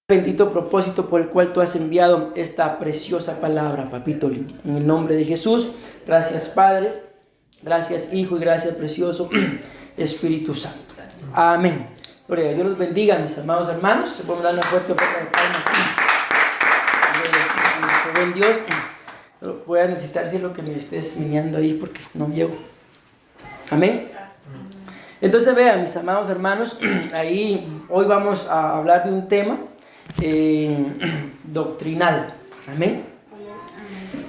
Bendito propósito por el cual tú has enviado esta preciosa palabra, papito lindo. En el nombre de Jesús, gracias Padre, gracias Hijo y gracias precioso Espíritu Santo. Amén. Gloria a Dios, los bendiga, mis amados hermanos. Se pueden dar una fuerte palabra de palmas. Buen Dios, voy a necesitar si lo que me estés meneando ahí porque no llego. Amén. Entonces vean, mis amados hermanos, ahí hoy vamos a hablar de un tema doctrinal. Amén.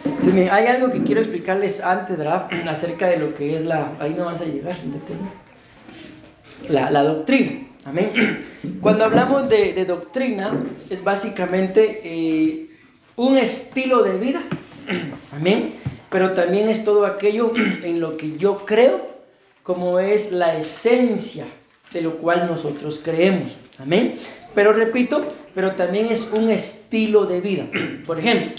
Entonces, miren, hay algo que quiero explicarles antes, ¿verdad? Acerca de lo que es ahí no vas a llegar, la doctrina. Amén. Cuando hablamos de doctrina, es básicamente un estilo de vida. Amén. Pero también es todo aquello en lo que yo creo, como es la esencia de lo cual nosotros creemos. Amén. Pero repito, pero también es un estilo de vida. Por ejemplo,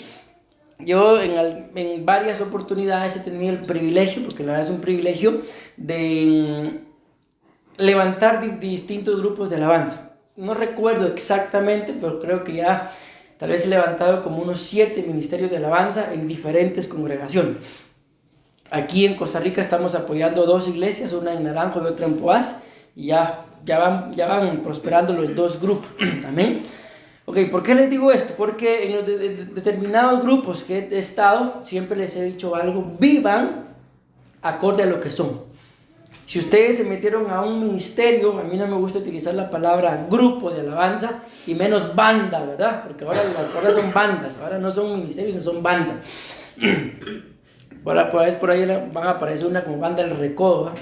yo en varias oportunidades he tenido el privilegio, porque la verdad es un privilegio, de levantar distintos grupos de alabanza. No recuerdo exactamente, pero creo que ya tal vez he levantado como unos 7 ministerios de alabanza en diferentes congregaciones. Aquí en Costa Rica estamos apoyando 2 iglesias, una en Naranjo y otra en Poás, y ya van prosperando los 2 grupos. Amén. Ok, ¿por qué les digo esto? Porque en los determinados grupos que he estado, siempre les he dicho algo: vivan acorde a lo que son. Si ustedes se metieron a un ministerio, a mí no me gusta utilizar la palabra grupo de alabanza, y menos banda, ¿verdad? Porque ahora son bandas, ahora no son ministerios, no son bandas. Por ahí van a aparecer una como banda del recodo, ¿verdad?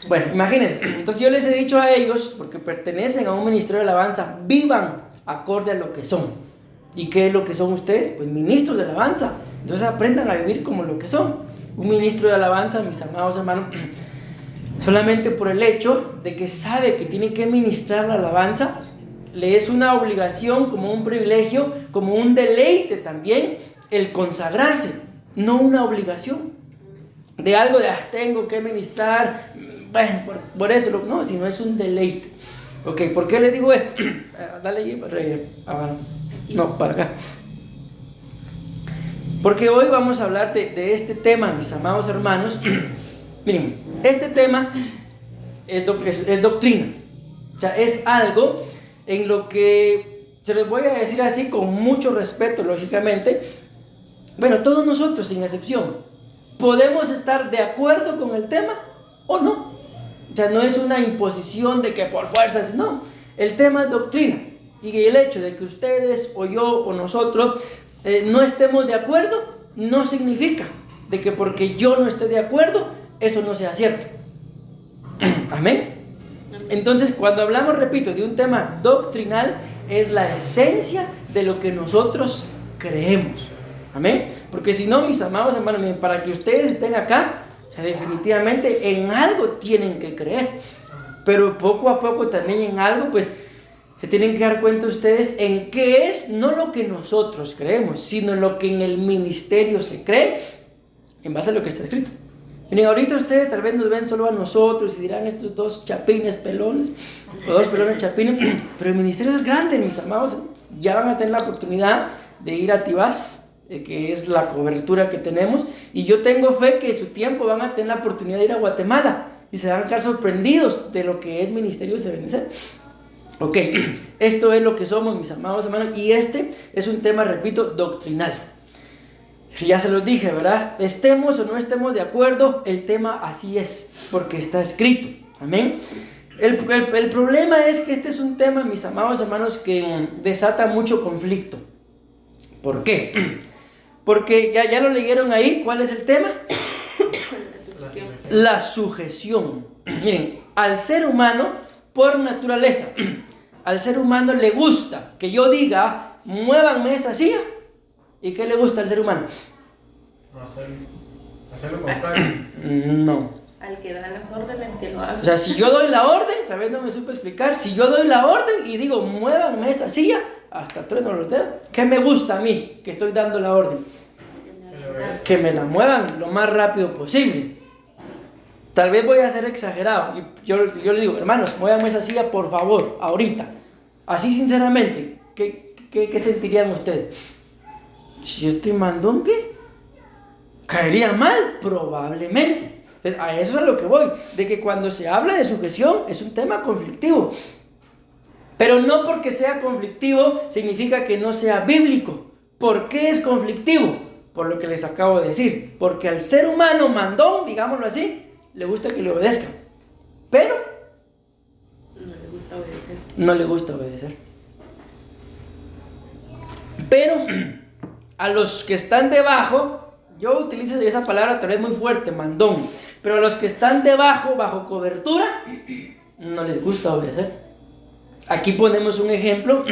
Bueno, imagínense. Entonces yo les he dicho a ellos, porque pertenecen a un ministerio de alabanza, vivan acorde a lo que son. ¿Y qué es lo que son ustedes? Pues ministros de alabanza. Entonces aprendan a vivir como lo que son. Un ministro de alabanza, mis amados hermanos, solamente por el hecho de que sabe que tiene que ministrar la alabanza, le es una obligación, como un privilegio, como un deleite también, el consagrarse, no una obligación de algo de tengo que ministrar, bueno, por eso, no, sino es un deleite. Ok, ¿por qué les digo esto? Dale ahí, no, para acá. Porque hoy vamos a hablar de este tema, mis amados hermanos. Miren, este tema es doctrina. O sea, es algo en lo que, se les voy a decir así con mucho respeto, lógicamente. Bueno, todos nosotros, sin excepción, podemos estar de acuerdo con el tema o no. O sea, no es una imposición de que por fuerzas, no. El tema es doctrina. Y el hecho de que ustedes o yo o nosotros no estemos de acuerdo, no significa de que porque yo no esté de acuerdo, eso no sea cierto. Amén. Entonces, cuando hablamos, repito, de un tema doctrinal, es la esencia de lo que nosotros creemos. Amén. Porque si no, mis amados hermanos, miren, para que ustedes estén acá, o sea, definitivamente en algo tienen que creer. Pero poco a poco también en algo, pues, se tienen que dar cuenta ustedes en qué es, no lo que nosotros creemos, sino lo que en el ministerio se cree, en base a lo que está escrito. Miren, ahorita ustedes tal vez nos ven solo a nosotros y dirán estos 2 chapines pelones, o 2 pelones chapines, pero el ministerio es grande, mis amados. Ya van a tener la oportunidad de ir a Tibás, que es la cobertura que tenemos, y yo tengo fe que en su tiempo van a tener la oportunidad de ir a Guatemala y se van a quedar sorprendidos de lo que es ministerio de Ebenezer. Ok, esto es lo que somos, mis amados hermanos, y este es un tema, repito, doctrinal. Ya se los dije, ¿verdad? Estemos o no estemos de acuerdo, el tema así es, porque está escrito. Amén. El problema es que este es un tema, mis amados hermanos, que desata mucho conflicto. ¿Por qué? Porque ya lo leyeron ahí. ¿Cuál es el tema? La sujeción. Miren, al ser humano, por naturaleza, al ser humano le gusta que yo diga, muévanme esa silla. ¿Y qué le gusta al ser humano? Hacerlo contrario. No. Al que da las órdenes que lo haga. O sea, si yo doy la orden, tal vez no me supe explicar, si yo doy la orden y digo, muévanme esa silla, hasta trueno los dedos, ¿qué me gusta a mí que estoy dando la orden? Que me la muevan lo más rápido posible. Tal vez voy a ser exagerado. Yo le digo, hermanos, muévanme esa silla por favor, ahorita. Así sinceramente, ¿qué sentirían ustedes? Si este mandón, ¿qué? ¿Caería mal? Probablemente. Entonces, a eso es a lo que voy, de que cuando se habla de sujeción es un tema conflictivo. Pero no porque sea conflictivo significa que no sea bíblico. ¿Por qué es conflictivo? Por lo que les acabo de decir. Porque al ser humano mandón, digámoslo así, le gusta que le obedezcan. Pero No le gusta obedecer. no le gusta obedecer. Pero a los que están debajo, yo utilizo esa palabra tal vez muy fuerte, mandón, pero a los que están debajo, bajo cobertura, no les gusta obedecer. Aquí ponemos un ejemplo.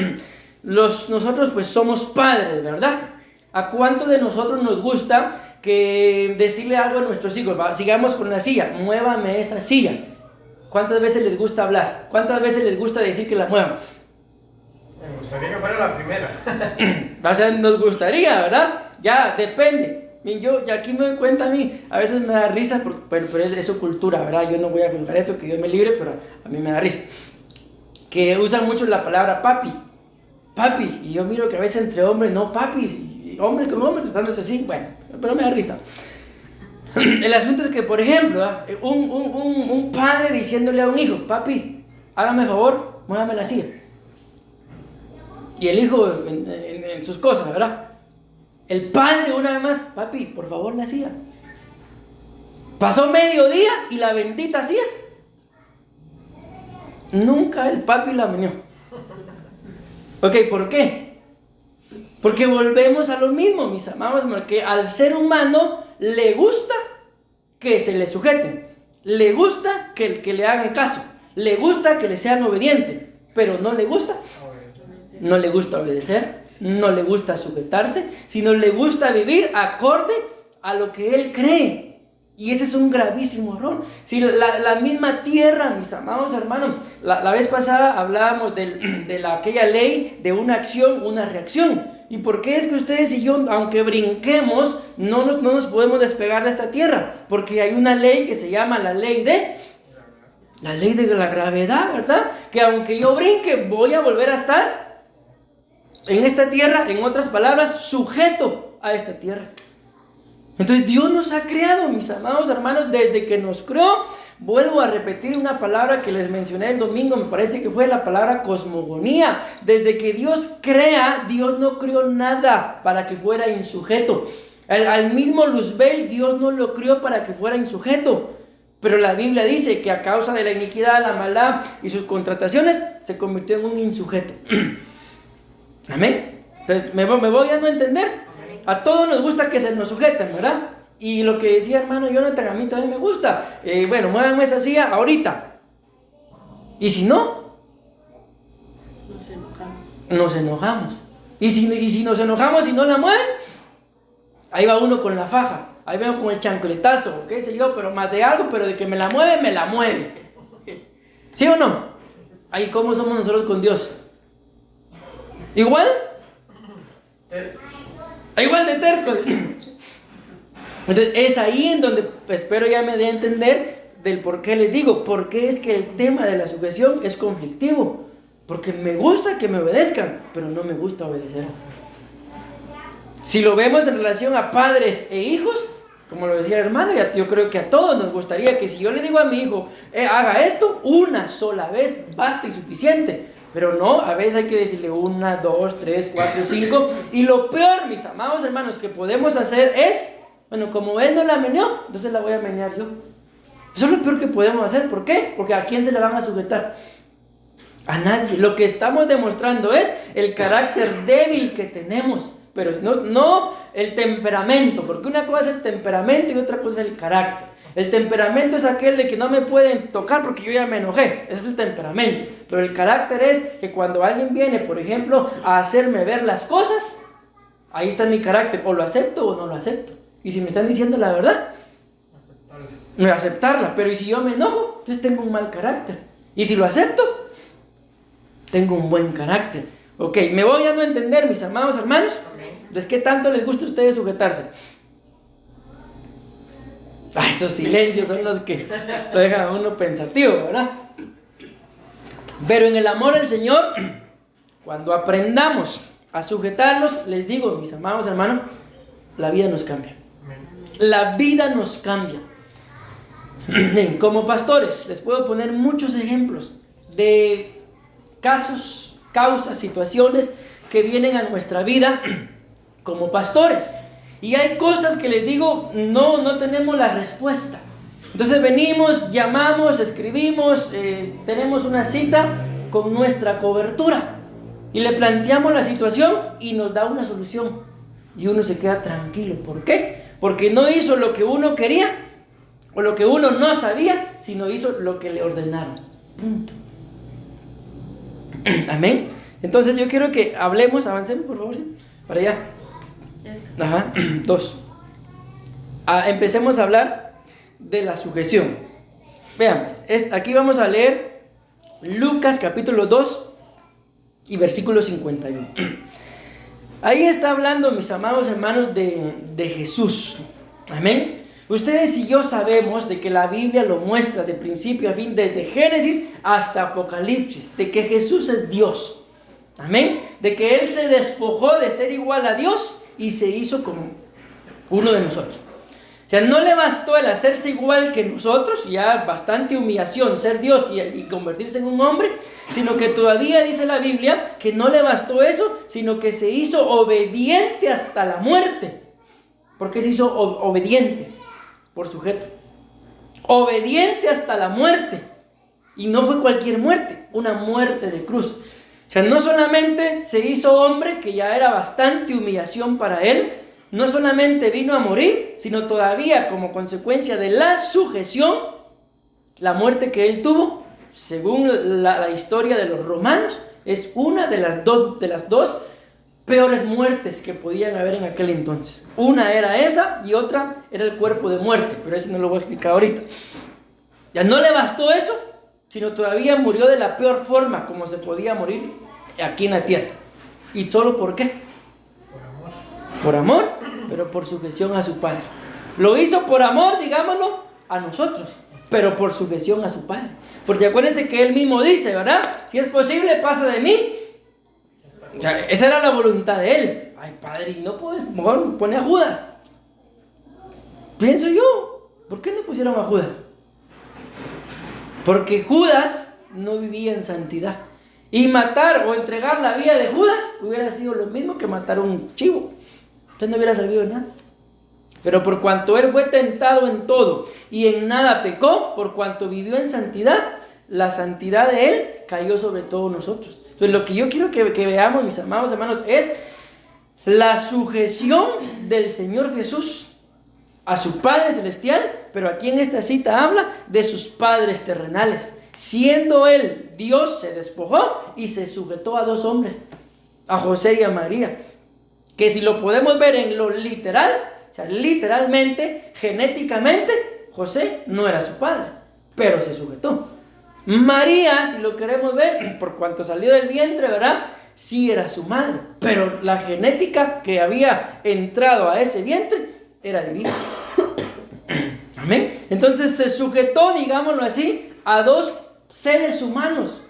Nosotros pues somos padres, ¿verdad? ¿A cuántos de nosotros nos gusta que decirle algo a nuestros hijos? Sigamos con la silla, muévame esa silla. ¿Cuántas veces les gusta hablar? ¿Cuántas veces les gusta decir que la muevan? Me gustaría que fuera la primera. O sea, nos gustaría, ¿verdad? Ya, depende. Yo ya aquí me doy cuenta a mí, a veces me da risa, pero es su cultura, ¿verdad? Yo no voy a juzgar eso, que Dios me libre, pero a mí me da risa. Que usan mucho la palabra papi, papi, y yo miro que a veces entre hombres, no papi, hombres con hombres tratándose así, bueno, pero me da risa. El asunto es que, por ejemplo, un padre diciéndole a un hijo, papi, hágame favor, muévame la silla. Y el hijo en sus cosas, ¿verdad? El padre una vez más, papi, por favor la silla. Pasó mediodía y la bendita silla nunca el papi la meneó. Ok, ¿por qué? Porque volvemos a lo mismo, mis amados, que al ser humano le gusta que se le sujeten, le gusta que le hagan caso, le gusta que le sean obedientes, pero no le gusta obedecer, no le gusta sujetarse, sino le gusta vivir acorde a lo que él cree. Y ese es un gravísimo error. Si la misma tierra, mis amados hermanos, la vez pasada hablábamos de aquella ley de una acción, una reacción. ¿Y por qué es que ustedes y yo, aunque brinquemos, no nos podemos despegar de esta tierra? Porque hay una ley que se llama la ley de la gravedad, ¿verdad? Que aunque yo brinque, voy a volver a estar en esta tierra, en otras palabras, sujeto a esta tierra. Entonces Dios nos ha creado, mis amados hermanos, desde que nos creó. Vuelvo a repetir una palabra que les mencioné el domingo, me parece que fue la palabra cosmogonía. Desde que Dios crea, Dios no creó nada para que fuera insujeto. Al mismo Luzbel, Dios no lo creó para que fuera insujeto. Pero la Biblia dice que a causa de la iniquidad, la maldad y sus contrataciones, se convirtió en un insujeto. Amén. Entonces, me voy dando a entender. A todos nos gusta que se nos sujeten, ¿verdad? Y lo que decía hermano Jonathan, a mí también me gusta. Bueno, muévanme esa silla ahorita. Y si no, nos enojamos. Y si nos enojamos y no la mueven, ahí va uno con la faja. Ahí veo con el chancletazo, qué sé yo, pero más de algo, pero de que me la mueve. ¿Sí o no? Ahí, ¿cómo somos nosotros con Dios? ¿Igual? Igual de tercos. Entonces es ahí en donde espero ya me dé a entender del por qué les digo, por qué es que el tema de la sujeción es conflictivo. Porque me gusta que me obedezcan, pero no me gusta obedecer. Si lo vemos en relación a padres e hijos, como lo decía el hermano, yo creo que a todos nos gustaría que si yo le digo a mi hijo, haga esto, una sola vez basta y suficiente. Pero no, a veces hay que decirle 1, 2, 3, 4, 5. Y lo peor, mis amados hermanos, que podemos hacer es, bueno, como él no la meneó, entonces la voy a menear yo. Eso es lo peor que podemos hacer. ¿Por qué? Porque ¿a quién se la van a sujetar? A nadie. Lo que estamos demostrando es el carácter débil que tenemos. Pero no el temperamento, porque una cosa es el temperamento y otra cosa es el carácter. El temperamento es aquel de que no me pueden tocar porque yo ya me enojé. Ese es el temperamento. Pero el carácter es que cuando alguien viene, por ejemplo, a hacerme ver las cosas, ahí está mi carácter. O lo acepto o no lo acepto. Y si me están diciendo la verdad, aceptarla. Pero ¿y si yo me enojo? Entonces tengo un mal carácter. Y si lo acepto, tengo un buen carácter. Ok, me voy dando a entender, mis amados hermanos. Entonces, ¿qué tanto les gusta a ustedes sujetarse? Esos silencios son los que lo dejan a uno pensativo, ¿verdad? Pero en el amor al Señor, cuando aprendamos a sujetarlos, les digo, mis amados hermanos, la vida nos cambia. La vida nos cambia. Como pastores, les puedo poner muchos ejemplos de casos, causas, situaciones que vienen a nuestra vida como pastores. Y hay cosas que les digo, no tenemos la respuesta. Entonces venimos, llamamos, escribimos, tenemos una cita con nuestra cobertura y le planteamos la situación y nos da una solución. Y uno se queda tranquilo. ¿Por qué? Porque no hizo lo que uno quería o lo que uno no sabía, sino hizo lo que le ordenaron. Punto. Amén. Entonces yo quiero que hablemos, avancemos por favor, ¿sí? Para allá. Ajá, 2. Empecemos a hablar de la sujeción. Veamos, aquí vamos a leer Lucas capítulo 2 y versículo 51. Ahí está hablando, mis amados hermanos, de Jesús. Amén. Ustedes y yo sabemos de que la Biblia lo muestra de principio a fin, desde Génesis hasta Apocalipsis, de que Jesús es Dios. Amén. De que Él se despojó de ser igual a Dios y se hizo como uno de nosotros. O sea, no le bastó el hacerse igual que nosotros, ya bastante humillación, ser Dios y convertirse en un hombre, sino que todavía dice la Biblia que no le bastó eso, sino que se hizo obediente hasta la muerte. ¿Por qué se hizo obediente? Por sujeto. Obediente hasta la muerte. Y no fue cualquier muerte, una muerte de cruz. O sea, no solamente se hizo hombre, que ya era bastante humillación para él, no solamente vino a morir, sino todavía como consecuencia de la sujeción, la muerte que él tuvo, según la historia de los romanos, es una de las dos peores muertes que podían haber en aquel entonces. Una era esa y otra era el cuerpo de muerte, pero eso no lo voy a explicar ahorita. Ya no le bastó eso, sino todavía murió de la peor forma como se podía morir aquí en la tierra. ¿Y solo por qué? Por amor, pero por sujeción a su Padre. Lo hizo por amor, digámoslo, a nosotros, pero por sujeción a su Padre. Porque acuérdense que Él mismo dice, ¿verdad? Si es posible, pasa de mí. O sea, esa era la voluntad de Él. Ay, Padre, y no puedes, mejor pone a Judas. Pienso yo, ¿por qué no pusieron a Judas? Porque Judas no vivía en santidad. Y matar o entregar la vida de Judas hubiera sido lo mismo que matar un chivo. Entonces no hubiera servido de nada. Pero por cuanto él fue tentado en todo y en nada pecó, por cuanto vivió en santidad, la santidad de él cayó sobre todos nosotros. Entonces lo que yo quiero que veamos, mis amados hermanos, es la sujeción del Señor Jesús a su Padre Celestial, pero aquí en esta cita habla de sus padres terrenales. Siendo él Dios, se despojó y se sujetó a dos hombres, a José y a María, que si lo podemos ver en lo literal, o sea, literalmente, genéticamente, José no era su padre, pero se sujetó. María, si lo queremos ver, por cuanto salió del vientre, ¿verdad? Sí era su madre, pero la genética que había entrado a ese vientre era divina. Amén. Entonces se sujetó, digámoslo así, a dos seres humanos.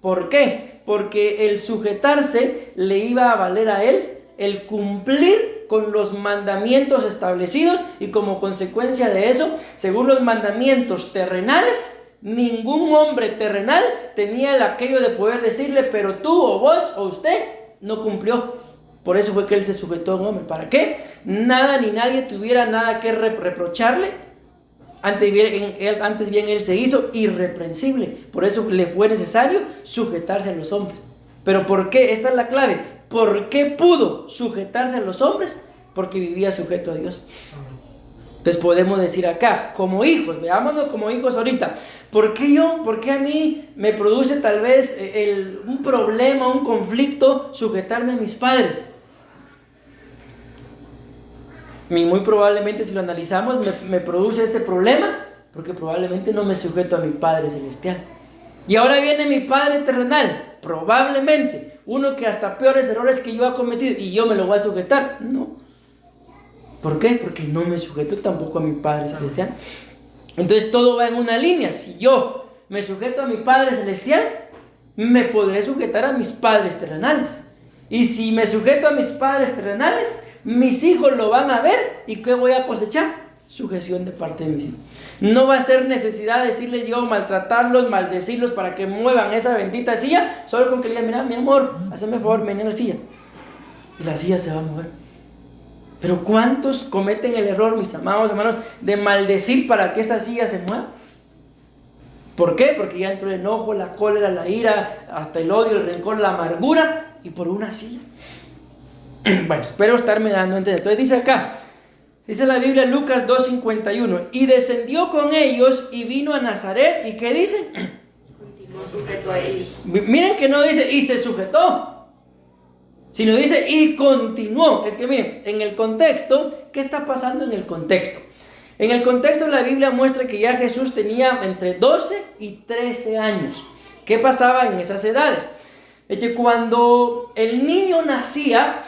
¿Por qué? Porque el sujetarse le iba a valer a él el cumplir con los mandamientos establecidos, y como consecuencia de eso, según los mandamientos terrenales, ningún hombre terrenal tenía el aquello de poder decirle, pero tú o vos o usted no cumplió. Por eso fue que él se sujetó a un hombre. ¿Para qué? Nada ni nadie tuviera nada que reprocharle. Antes bien él se hizo irreprensible. Por eso le fue necesario sujetarse a los hombres. ¿Pero por qué? Esta es la clave. ¿Por qué pudo sujetarse a los hombres? Porque vivía sujeto a Dios. Entonces podemos decir acá, como hijos, veámonos como hijos ahorita. ¿Por qué a mí me produce tal vez un problema, un conflicto sujetarme a mis padres? Y muy probablemente, si lo analizamos, me produce ese problema porque probablemente no me sujeto a mi Padre Celestial. Y ahora viene mi Padre terrenal, probablemente, uno que hasta peores errores que yo ha cometido, y yo me lo voy a sujetar. No. ¿Por qué? Porque no me sujeto tampoco a mi Padre Celestial. Entonces todo va en una línea. Si yo me sujeto a mi Padre Celestial, me podré sujetar a mis padres terrenales. Y si me sujeto a mis padres terrenales, mis hijos lo van a ver. ¿Y qué voy a cosechar? Sujeción de parte de mis hijos. No va a ser necesidad de decirles yo, maltratarlos, maldecirlos para que muevan esa bendita silla. Solo con que le digan, mira mi amor, hazme el favor, ven en la silla. Y la silla se va a mover. Pero ¿cuántos cometen el error, mis amados hermanos, de maldecir para que esa silla se mueva? ¿Por qué? Porque ya entró el enojo, la cólera, la ira, hasta el odio, el rencor, la amargura, y por una silla. Bueno, espero estarme dando a entender. Entonces dice acá, dice la Biblia, Lucas 2:51, y descendió con ellos y vino a Nazaret. ¿Y qué dice? Continuó sujeto a ellos. Miren que no dice y se sujetó, sino dice y continuó. Es que miren, en el contexto, ¿qué está pasando en el contexto? En el contexto la Biblia muestra que ya Jesús tenía entre 12 y 13 años. ¿Qué pasaba en esas edades? Es que cuando el niño nacía,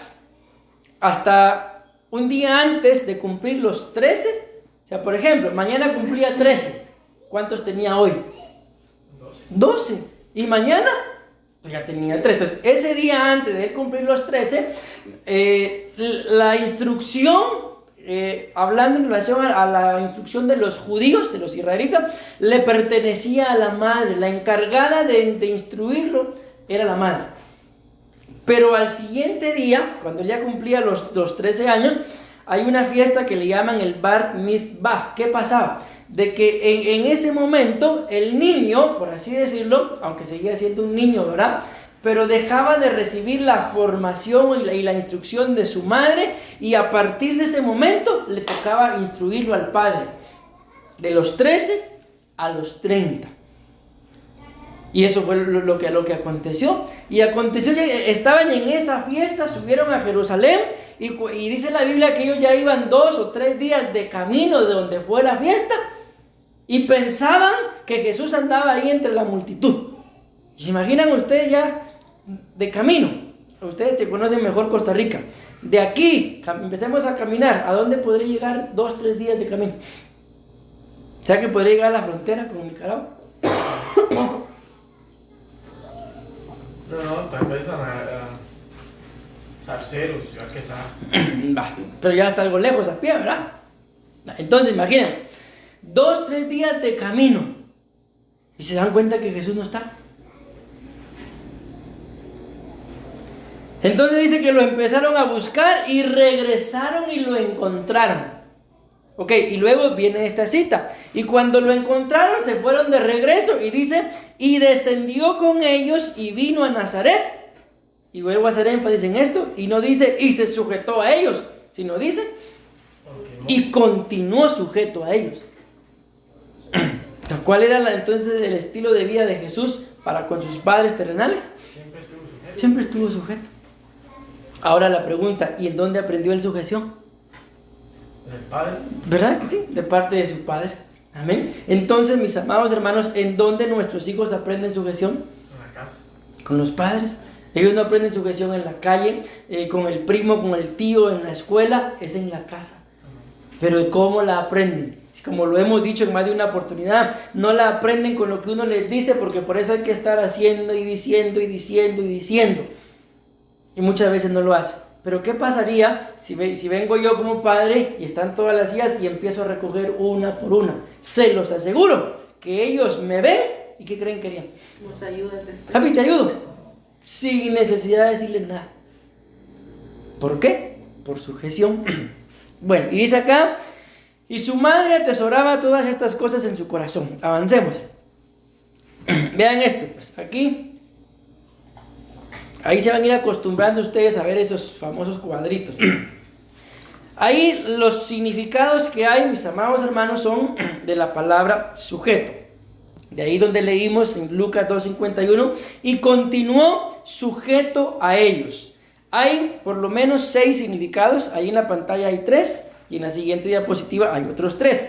hasta un día antes de cumplir los 13, o sea, por ejemplo, mañana cumplía 13, ¿cuántos tenía hoy? 12. ¿Y mañana? Pues ya tenía 13. Entonces, ese día antes de él cumplir los 13, la instrucción, hablando en relación a la instrucción de los judíos, de los israelitas, le pertenecía a la madre. La encargada de instruirlo era la madre. Pero al siguiente día, cuando ya cumplía los 13 años, hay una fiesta que le llaman el Bar Mitzvah. ¿Qué pasaba? De que en ese momento el niño, por así decirlo, aunque seguía siendo un niño, ¿verdad?, pero dejaba de recibir la formación y la instrucción de su madre, y a partir de ese momento le tocaba instruirlo al padre, de los 13 a los 30. Y eso fue lo que aconteció. Y aconteció que estaban en esa fiesta, subieron a Jerusalén, y dice la Biblia que ellos ya iban 2 o 3 días de camino de donde fue la fiesta, y pensaban que Jesús andaba ahí entre la multitud. ¿Se imaginan ustedes ya de camino? Ustedes que conocen mejor Costa Rica. De aquí, empecemos a caminar. ¿A dónde podría llegar 2 o 3 días de camino? O sea que podría llegar a la frontera con Nicaragua. No, tal vez a Zarceros, ya que sabe. Pero ya está algo lejos a pie, ¿verdad? Entonces, imaginen, 2 o 3 días de camino, y se dan cuenta que Jesús no está. Entonces dice que lo empezaron a buscar y regresaron y lo encontraron. Ok, y luego viene esta cita. Y cuando lo encontraron, se fueron de regreso. Y dice, y descendió con ellos y vino a Nazaret. Y vuelvo a hacer énfasis en esto. Y no dice, y se sujetó a ellos, sino dice, y continuó sujeto a ellos. ¿Cuál era entonces el estilo de vida de Jesús para con sus padres terrenales? Siempre estuvo sujeto. Siempre estuvo sujeto. Ahora la pregunta, ¿y en dónde aprendió él sujeción? ¿Del padre? ¿Verdad que sí? De parte de su padre. Amén. Entonces, mis amados hermanos, ¿en dónde nuestros hijos aprenden sujeción? En la casa. Con los padres. Ellos no aprenden sujeción en la calle, con el primo, con el tío, en la escuela, es en la casa. Pero ¿cómo la aprenden? Como lo hemos dicho en más de una oportunidad, no la aprenden con lo que uno les dice, porque por eso hay que estar haciendo y diciendo y diciendo y diciendo. Y muchas veces no lo hace. Pero ¿qué pasaría si vengo yo como padre y están todas las sillas y empiezo a recoger una por una? Se los aseguro que ellos me ven y ¿qué creen que harían? Nos ayuda después. Papi, te ayudo. Sin necesidad de decirles nada. ¿Por qué? Por sujeción. Bueno, y dice acá, y su madre atesoraba todas estas cosas en su corazón. Avancemos. Vean esto, pues aquí. Ahí se van a ir acostumbrando ustedes a ver esos famosos cuadritos. Ahí los significados que hay, mis amados hermanos, son de la palabra sujeto. De ahí donde leímos en Lucas 2:51, y continuó sujeto a ellos. Hay por lo menos 6 significados. Ahí en la pantalla hay 3 y en la siguiente diapositiva hay otros 3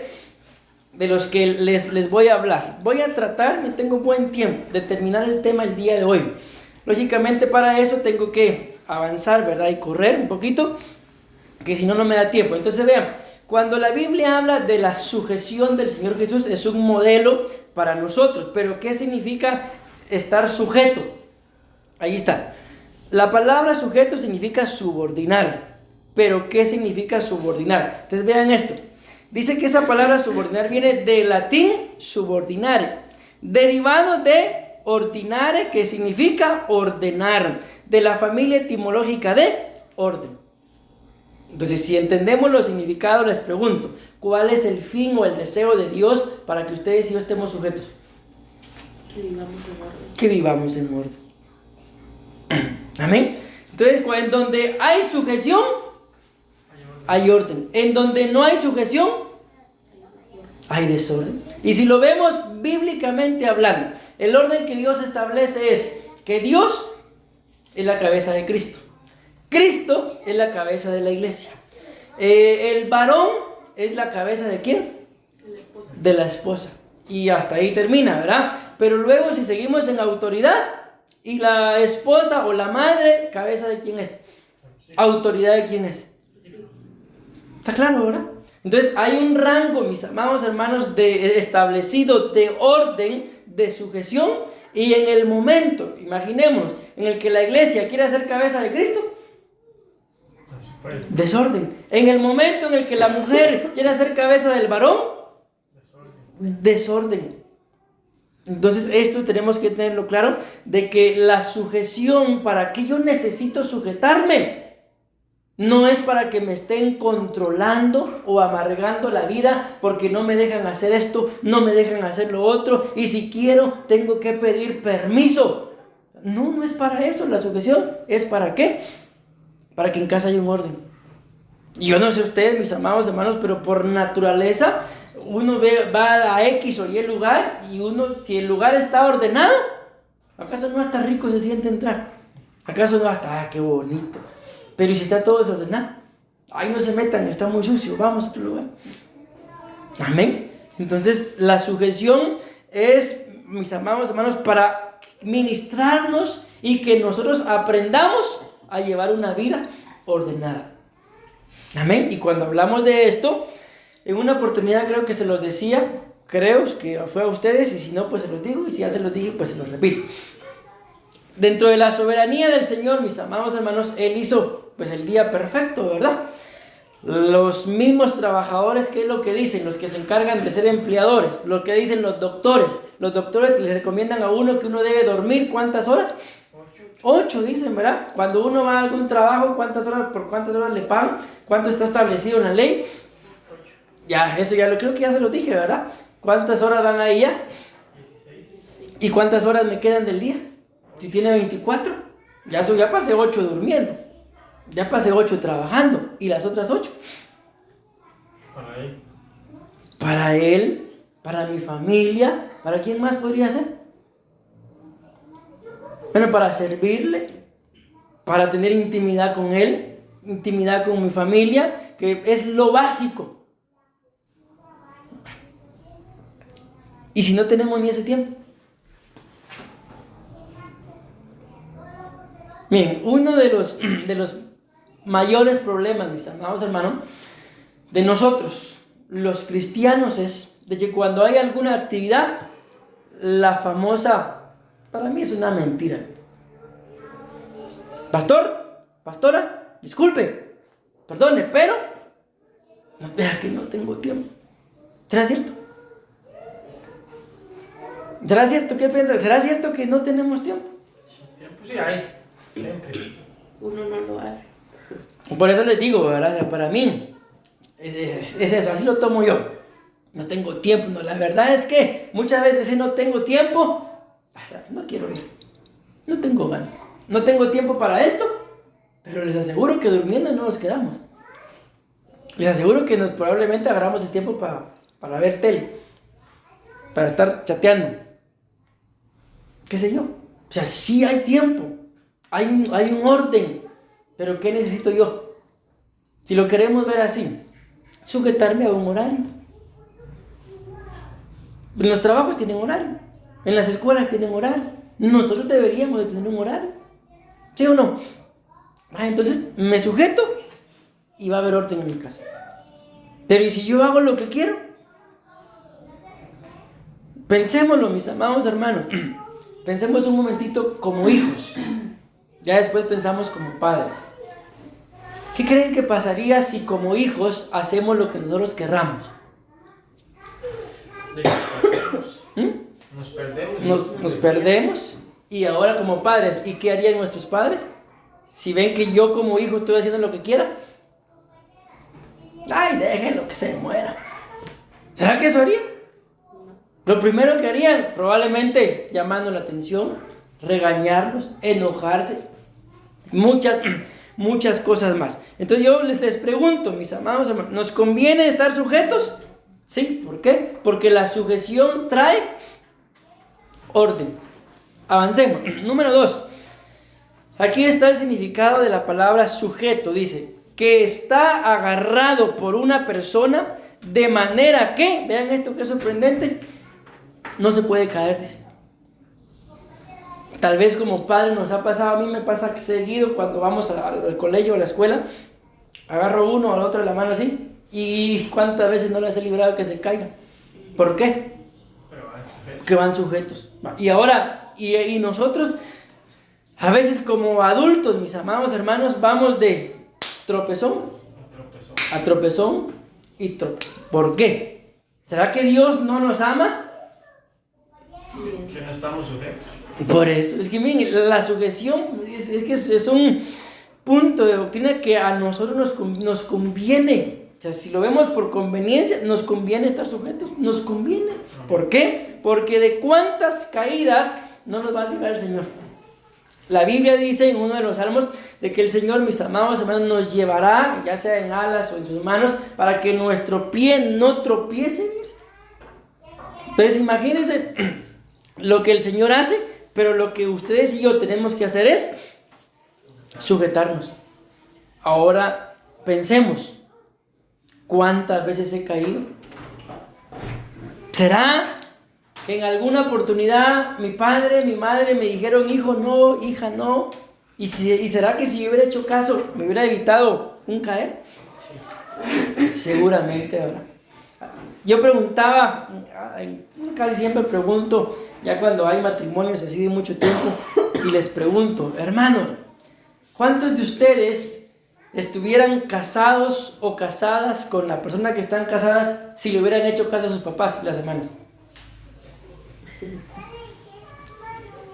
de los que les voy a hablar. Voy a tratar, no tengo buen tiempo, de terminar el tema el día de hoy. Lógicamente para eso tengo que avanzar, ¿verdad? Y correr un poquito, que si no, no me da tiempo. Entonces vean, cuando la Biblia habla de la sujeción del Señor Jesús, es un modelo para nosotros. Pero ¿qué significa estar sujeto. Ahí está. La palabra sujeto significa subordinar. Pero ¿qué significa subordinar? Entonces vean esto. Dice que esa palabra subordinar viene del latín subordinare, derivado de ordinare, que significa ordenar, de la familia etimológica de orden. Entonces, si entendemos los significados, les pregunto, ¿cuál es el fin o el deseo de Dios para que ustedes y yo estemos sujetos? Que vivamos en orden. Que vivamos en orden. Amén. Entonces, en donde hay sujeción, hay orden. En donde no hay sujeción, hay desorden. Y si lo vemos bíblicamente hablando, el orden que Dios establece es que Dios es la cabeza de Cristo. Cristo es la cabeza de la iglesia. El varón es la cabeza ¿de quién? De la esposa. Y hasta ahí termina, ¿verdad? Pero luego si seguimos en autoridad, y la esposa o la madre, ¿cabeza de quién es? ¿Autoridad de quién es? ¿Está claro, verdad? Entonces hay un rango, mis amados hermanos, establecido de orden, de sujeción. Y en el momento, imaginémonos, en el que la iglesia quiere ser cabeza de Cristo, desorden. En el momento en el que la mujer quiere ser cabeza del varón, desorden. Entonces esto tenemos que tenerlo claro, de que la sujeción, ¿para qué yo necesito sujetarme? No es para que me estén controlando o amargando la vida porque no me dejan hacer esto, no me dejan hacer lo otro, y si quiero tengo que pedir permiso. No, no es para eso. La sujeción es ¿para qué? Para que en casa haya un orden. Y yo no sé ustedes, mis amados hermanos, pero por naturaleza uno va a X o Y lugar, y uno, si el lugar está ordenado, ¿acaso no hasta rico se siente entrar? ¿Acaso no hasta, qué bonito? Pero si está todo desordenado, ahí no se metan, está muy sucio, vamos a otro lugar. Amén. Entonces la sujeción es, mis amados hermanos, para ministrarnos y que nosotros aprendamos a llevar una vida ordenada. Amén. Y cuando hablamos de esto, en una oportunidad creo que se los decía, creo que fue a ustedes, y si no, pues se los digo, y si ya se los dije, pues se los repito. Dentro de la soberanía del Señor, mis amados hermanos, Él hizo pues el día perfecto, ¿verdad? Los mismos trabajadores, ¿qué es lo que dicen? Los que se encargan de ser empleadores, lo que dicen los doctores les recomiendan a uno que uno debe dormir, ¿cuántas horas? 8 dicen, ¿verdad? Cuando uno va a algún trabajo, por cuántas horas le pagan, cuánto está establecido en la ley. Ya, eso ya lo creo que ya se lo dije, ¿verdad? ¿Cuántas horas dan ahí ya? 16. ¿Y cuántas horas me quedan del día? Si tiene 24, ya pasé 8 durmiendo, ya pasé 8 trabajando, y las otras 8 para él, para mi familia, ¿para quién más podría ser? Bueno, para servirle, para tener intimidad con él, intimidad con mi familia, que es lo básico. Y si no tenemos ni ese tiempo, miren, uno de los mayores problemas, mis amados hermanos, de nosotros, los cristianos, es de que cuando hay alguna actividad, la famosa, para mí es una mentira. Pastor, pastora, disculpe, perdone, pero no, vea que no tengo tiempo. ¿Será cierto? ¿Será cierto? ¿Qué piensas? ¿Será cierto que no tenemos tiempo? Tiempo sí hay, siempre. Uno no lo hace. Por eso les digo, ¿verdad? Para mí es eso, así lo tomo yo. No tengo tiempo. No, la verdad es que muchas veces si no tengo tiempo, no quiero ir, no tengo ganas, no tengo tiempo para esto, pero les aseguro que durmiendo no nos quedamos. Les aseguro que probablemente agarramos el tiempo para ver tele, para estar chateando, qué sé yo. O sea, sí hay tiempo, hay un orden, pero ¿qué necesito yo? Si lo queremos ver así, sujetarme a un horario. Los trabajos tienen horario, en las escuelas tienen horario, nosotros deberíamos de tener un horario, ¿sí o no? Entonces me sujeto y va a haber orden en mi casa. Pero ¿y si yo hago lo que quiero? Pensémoslo, mis amados hermanos. Pensemos un momentito como hijos. Ya después pensamos como padres. ¿Qué creen que pasaría si como hijos hacemos lo que nosotros querramos? Nos perdemos. Nos perdemos. Y ahora como padres, ¿y qué harían nuestros padres? Si ven que yo como hijo estoy haciendo lo que quiera. Ay, déjenlo que se muera. ¿Será que eso haría? Lo primero que harían, probablemente llamando la atención, regañarnos, enojarse, muchas cosas más. Entonces yo les pregunto, mis amados hermanos, ¿nos conviene estar sujetos? Sí, ¿por qué? Porque la sujeción trae orden. Avancemos. Número 2. Aquí está el significado de la palabra sujeto. Dice, que está agarrado por una persona de manera que, vean esto que es sorprendente, no se puede caer, dice. Tal vez como padre nos ha pasado, a mí me pasa seguido cuando vamos al colegio o a la escuela, agarro uno al otro de la mano así, y cuántas veces no les he librado que se caigan. ¿Por qué? Que van sujetos. Y ahora, y nosotros, a veces como adultos, mis amados hermanos, vamos de tropezón a tropezón y tropezón. ¿Por qué? ¿Será que Dios no nos ama? Que no estamos sujetos. Por eso, es que miren, la sujeción es un punto de doctrina que a nosotros nos conviene. O sea, si lo vemos por conveniencia, nos conviene estar sujetos, nos conviene. ¿Por qué? Porque de cuántas caídas no nos va a librar el Señor. La Biblia dice en uno de los salmos de que el Señor, mis amados hermanos, nos llevará, ya sea en alas o en sus manos, para que nuestro pie no tropiece. Entonces imagínense lo que el Señor hace, pero lo que ustedes y yo tenemos que hacer es sujetarnos. Ahora pensemos, ¿cuántas veces he caído? ¿Será que en alguna oportunidad mi padre, mi madre me dijeron, hijo no, hija no? ¿Y será que si yo hubiera hecho caso, me hubiera evitado un caer? Seguramente, ¿verdad? Yo preguntaba, casi siempre pregunto, ya cuando hay matrimonios así de mucho tiempo, y les pregunto, hermano, ¿cuántos de ustedes estuvieran casados o casadas con la persona que están casadas si le hubieran hecho caso a sus papás y las hermanas?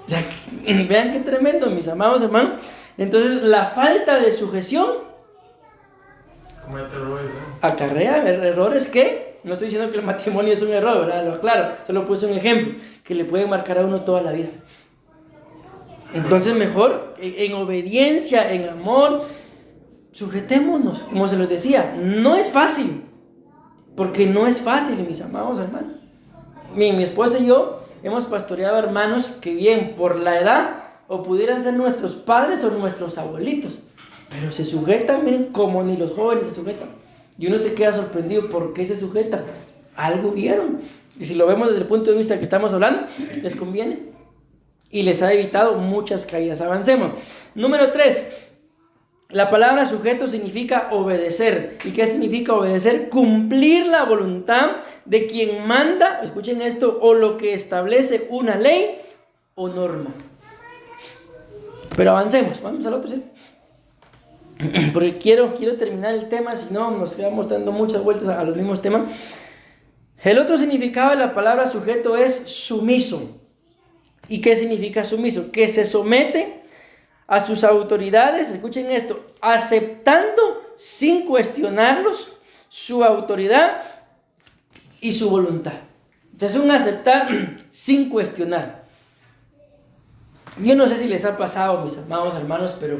O sea, vean qué tremendo, mis amados hermanos. Entonces, la falta de sujeción Comete errores, ¿no? acarrea errores que, no estoy diciendo que el matrimonio es un error, ¿verdad? Lo aclaro, solo puse un ejemplo que le puede marcar a uno toda la vida. Entonces, mejor en obediencia, en amor, sujetémonos, como se los decía. No es fácil, porque no es fácil, mis amados hermanos. Mi esposa y yo hemos pastoreado hermanos que bien por la edad o pudieran ser nuestros padres o nuestros abuelitos, pero se sujetan, miren, como ni los jóvenes se sujetan. Y uno se queda sorprendido, ¿por qué se sujetan? Algo vieron. Y si lo vemos desde el punto de vista que estamos hablando, les conviene. Y les ha evitado muchas caídas. Avancemos. Número 3. La palabra sujeto significa obedecer. ¿Y qué significa obedecer? Cumplir la voluntad de quien manda, escuchen esto, o lo que establece una ley o norma. Pero avancemos, vamos al otro, ¿sí? Porque quiero terminar el tema, si no nos quedamos dando muchas vueltas a los mismos temas. El otro significado de la palabra sujeto es sumiso. ¿Y qué significa sumiso? Que se somete a sus autoridades, escuchen esto, aceptando sin cuestionarlos su autoridad y su voluntad. Es un aceptar sin cuestionar. Yo no sé si les ha pasado, mis amados hermanos, pero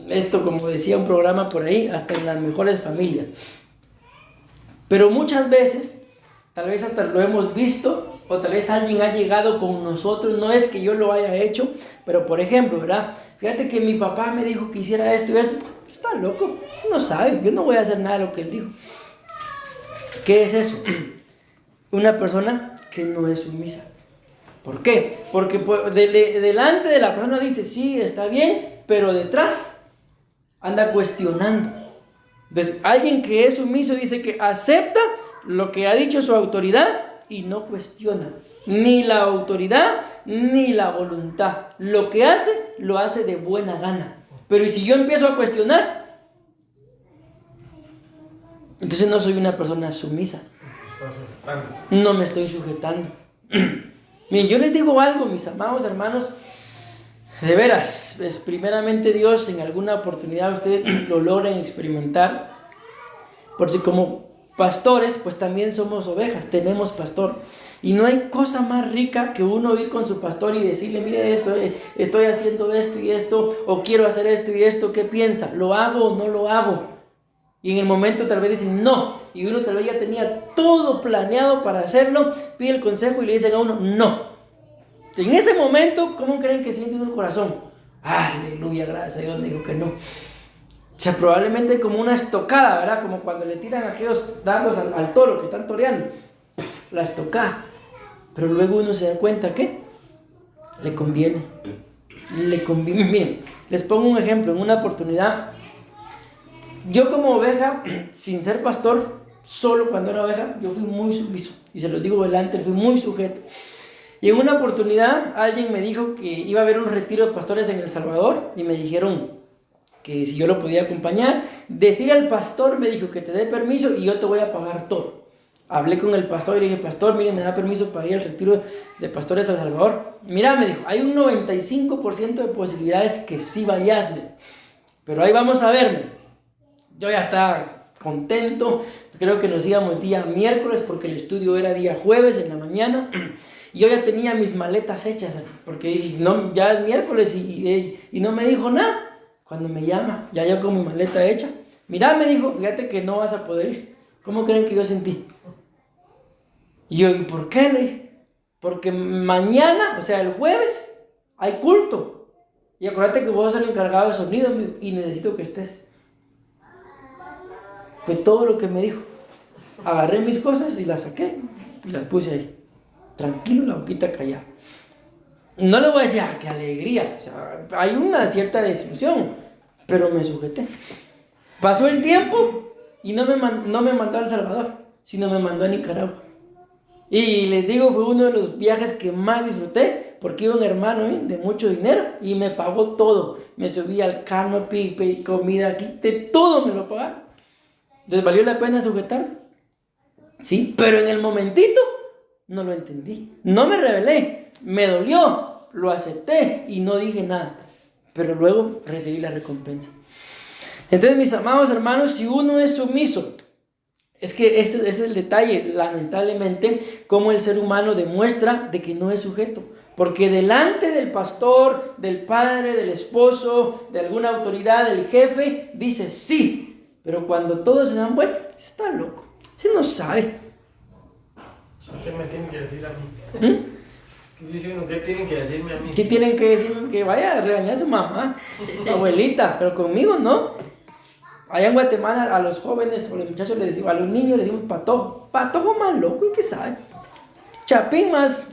esto, como decía un programa por ahí, hasta en las mejores familias. Pero muchas veces, tal vez hasta lo hemos visto, o tal vez alguien ha llegado con nosotros, no es que yo lo haya hecho, pero por ejemplo, ¿verdad? Fíjate que mi papá me dijo que hiciera esto y esto. Está loco, no sabe, yo no voy a hacer nada de lo que él dijo. ¿Qué es eso? Una persona que no es sumisa. ¿Por qué? Porque delante de la persona dice, sí, está bien, pero detrás anda cuestionando. Entonces, alguien que es sumiso dice que acepta lo que ha dicho su autoridad y no cuestiona. ni la autoridad, ni la voluntad. Lo que hace, lo hace de buena gana. Pero ¿y si yo empiezo a cuestionar? Entonces no soy una persona sumisa. No me estoy sujetando. Miren, yo les digo algo, mis amados hermanos. De veras, pues, primeramente Dios, en alguna oportunidad ustedes lo logren experimentar. Porque como pastores, pues también somos ovejas, tenemos pastor. Y no hay cosa más rica que uno ir con su pastor y decirle, mire esto, estoy haciendo esto y esto, o quiero hacer esto y esto, ¿qué piensa? ¿Lo hago o no lo hago? Y en el momento tal vez dicen no, y uno tal vez ya tenía todo planeado para hacerlo, pide el consejo y le dicen a uno no. En ese momento, ¿cómo creen que siente uno el corazón? Aleluya, gracias a Dios me dijo que no. O sea, probablemente como una estocada, ¿verdad? Como cuando le tiran aquellos dardos al toro que están toreando. La estocada. Pero luego uno se da cuenta que le conviene. Le conviene. Miren, les pongo un ejemplo. En una oportunidad, yo como oveja, sin ser pastor, solo cuando era oveja, yo fui muy sumiso. Y se los digo delante, fui muy sujeto. Y en una oportunidad, alguien me dijo que iba a haber un retiro de pastores en El Salvador. Y me dijeron que si yo lo podía acompañar. Decirle al pastor, me dijo, que te dé permiso y yo te voy a pagar todo. Hablé con el pastor y le dije, pastor, mire, me da permiso para ir al retiro de pastores a El Salvador. Mira, me dijo, hay un 95% de posibilidades que sí vayas, pero ahí vamos a verme. Yo ya estaba contento, creo que nos íbamos día miércoles porque el estudio era día jueves en la mañana. Y yo ya tenía mis maletas hechas, porque no, ya es miércoles y no me dijo nada. Cuando me llama, ya yo con mi maleta hecha. Mira, me dijo, fíjate que no vas a poder ir. ¿Cómo creen que yo sentí? Y yo, ¿y por qué? Le dije, porque mañana, o sea, el jueves, hay culto. Y acuérdate que vos sos el encargado de sonido y necesito que estés. Fue todo lo que me dijo. Agarré mis cosas y las saqué y las puse ahí. Tranquilo, la boquita callada. No le voy a decir, qué alegría. O sea, hay una cierta desilusión, pero me sujeté. Pasó el tiempo y no me mandó a El Salvador, sino me mandó a Nicaragua. Y les digo, fue uno de los viajes que más disfruté, porque iba un hermano de mucho dinero y me pagó todo. Me subí al canopy, pedí comida aquí, de todo me lo pagaron. Entonces valió la pena sujetarme. Sí, pero en el momentito no lo entendí. No me rebelé, me dolió, lo acepté y no dije nada. Pero luego recibí la recompensa. Entonces, mis amados hermanos, si uno es sumiso, es que este es el detalle, lamentablemente, cómo el ser humano demuestra de que no es sujeto. Porque delante del pastor, del padre, del esposo, de alguna autoridad, del jefe, dice sí. Pero cuando todos se dan vuelta, está loco. Ese no sabe. ¿Qué me tienen que decir a mí? Dice uno, ¿qué tienen que decirme a mí? ¿Qué tienen que decirme? Que vaya a regañar a su mamá, abuelita, pero conmigo no. Allá en Guatemala a los jóvenes, a los muchachos, les decimos, a los niños les decimos patojo. Patojo más loco, ¿y qué sabe? Chapín más.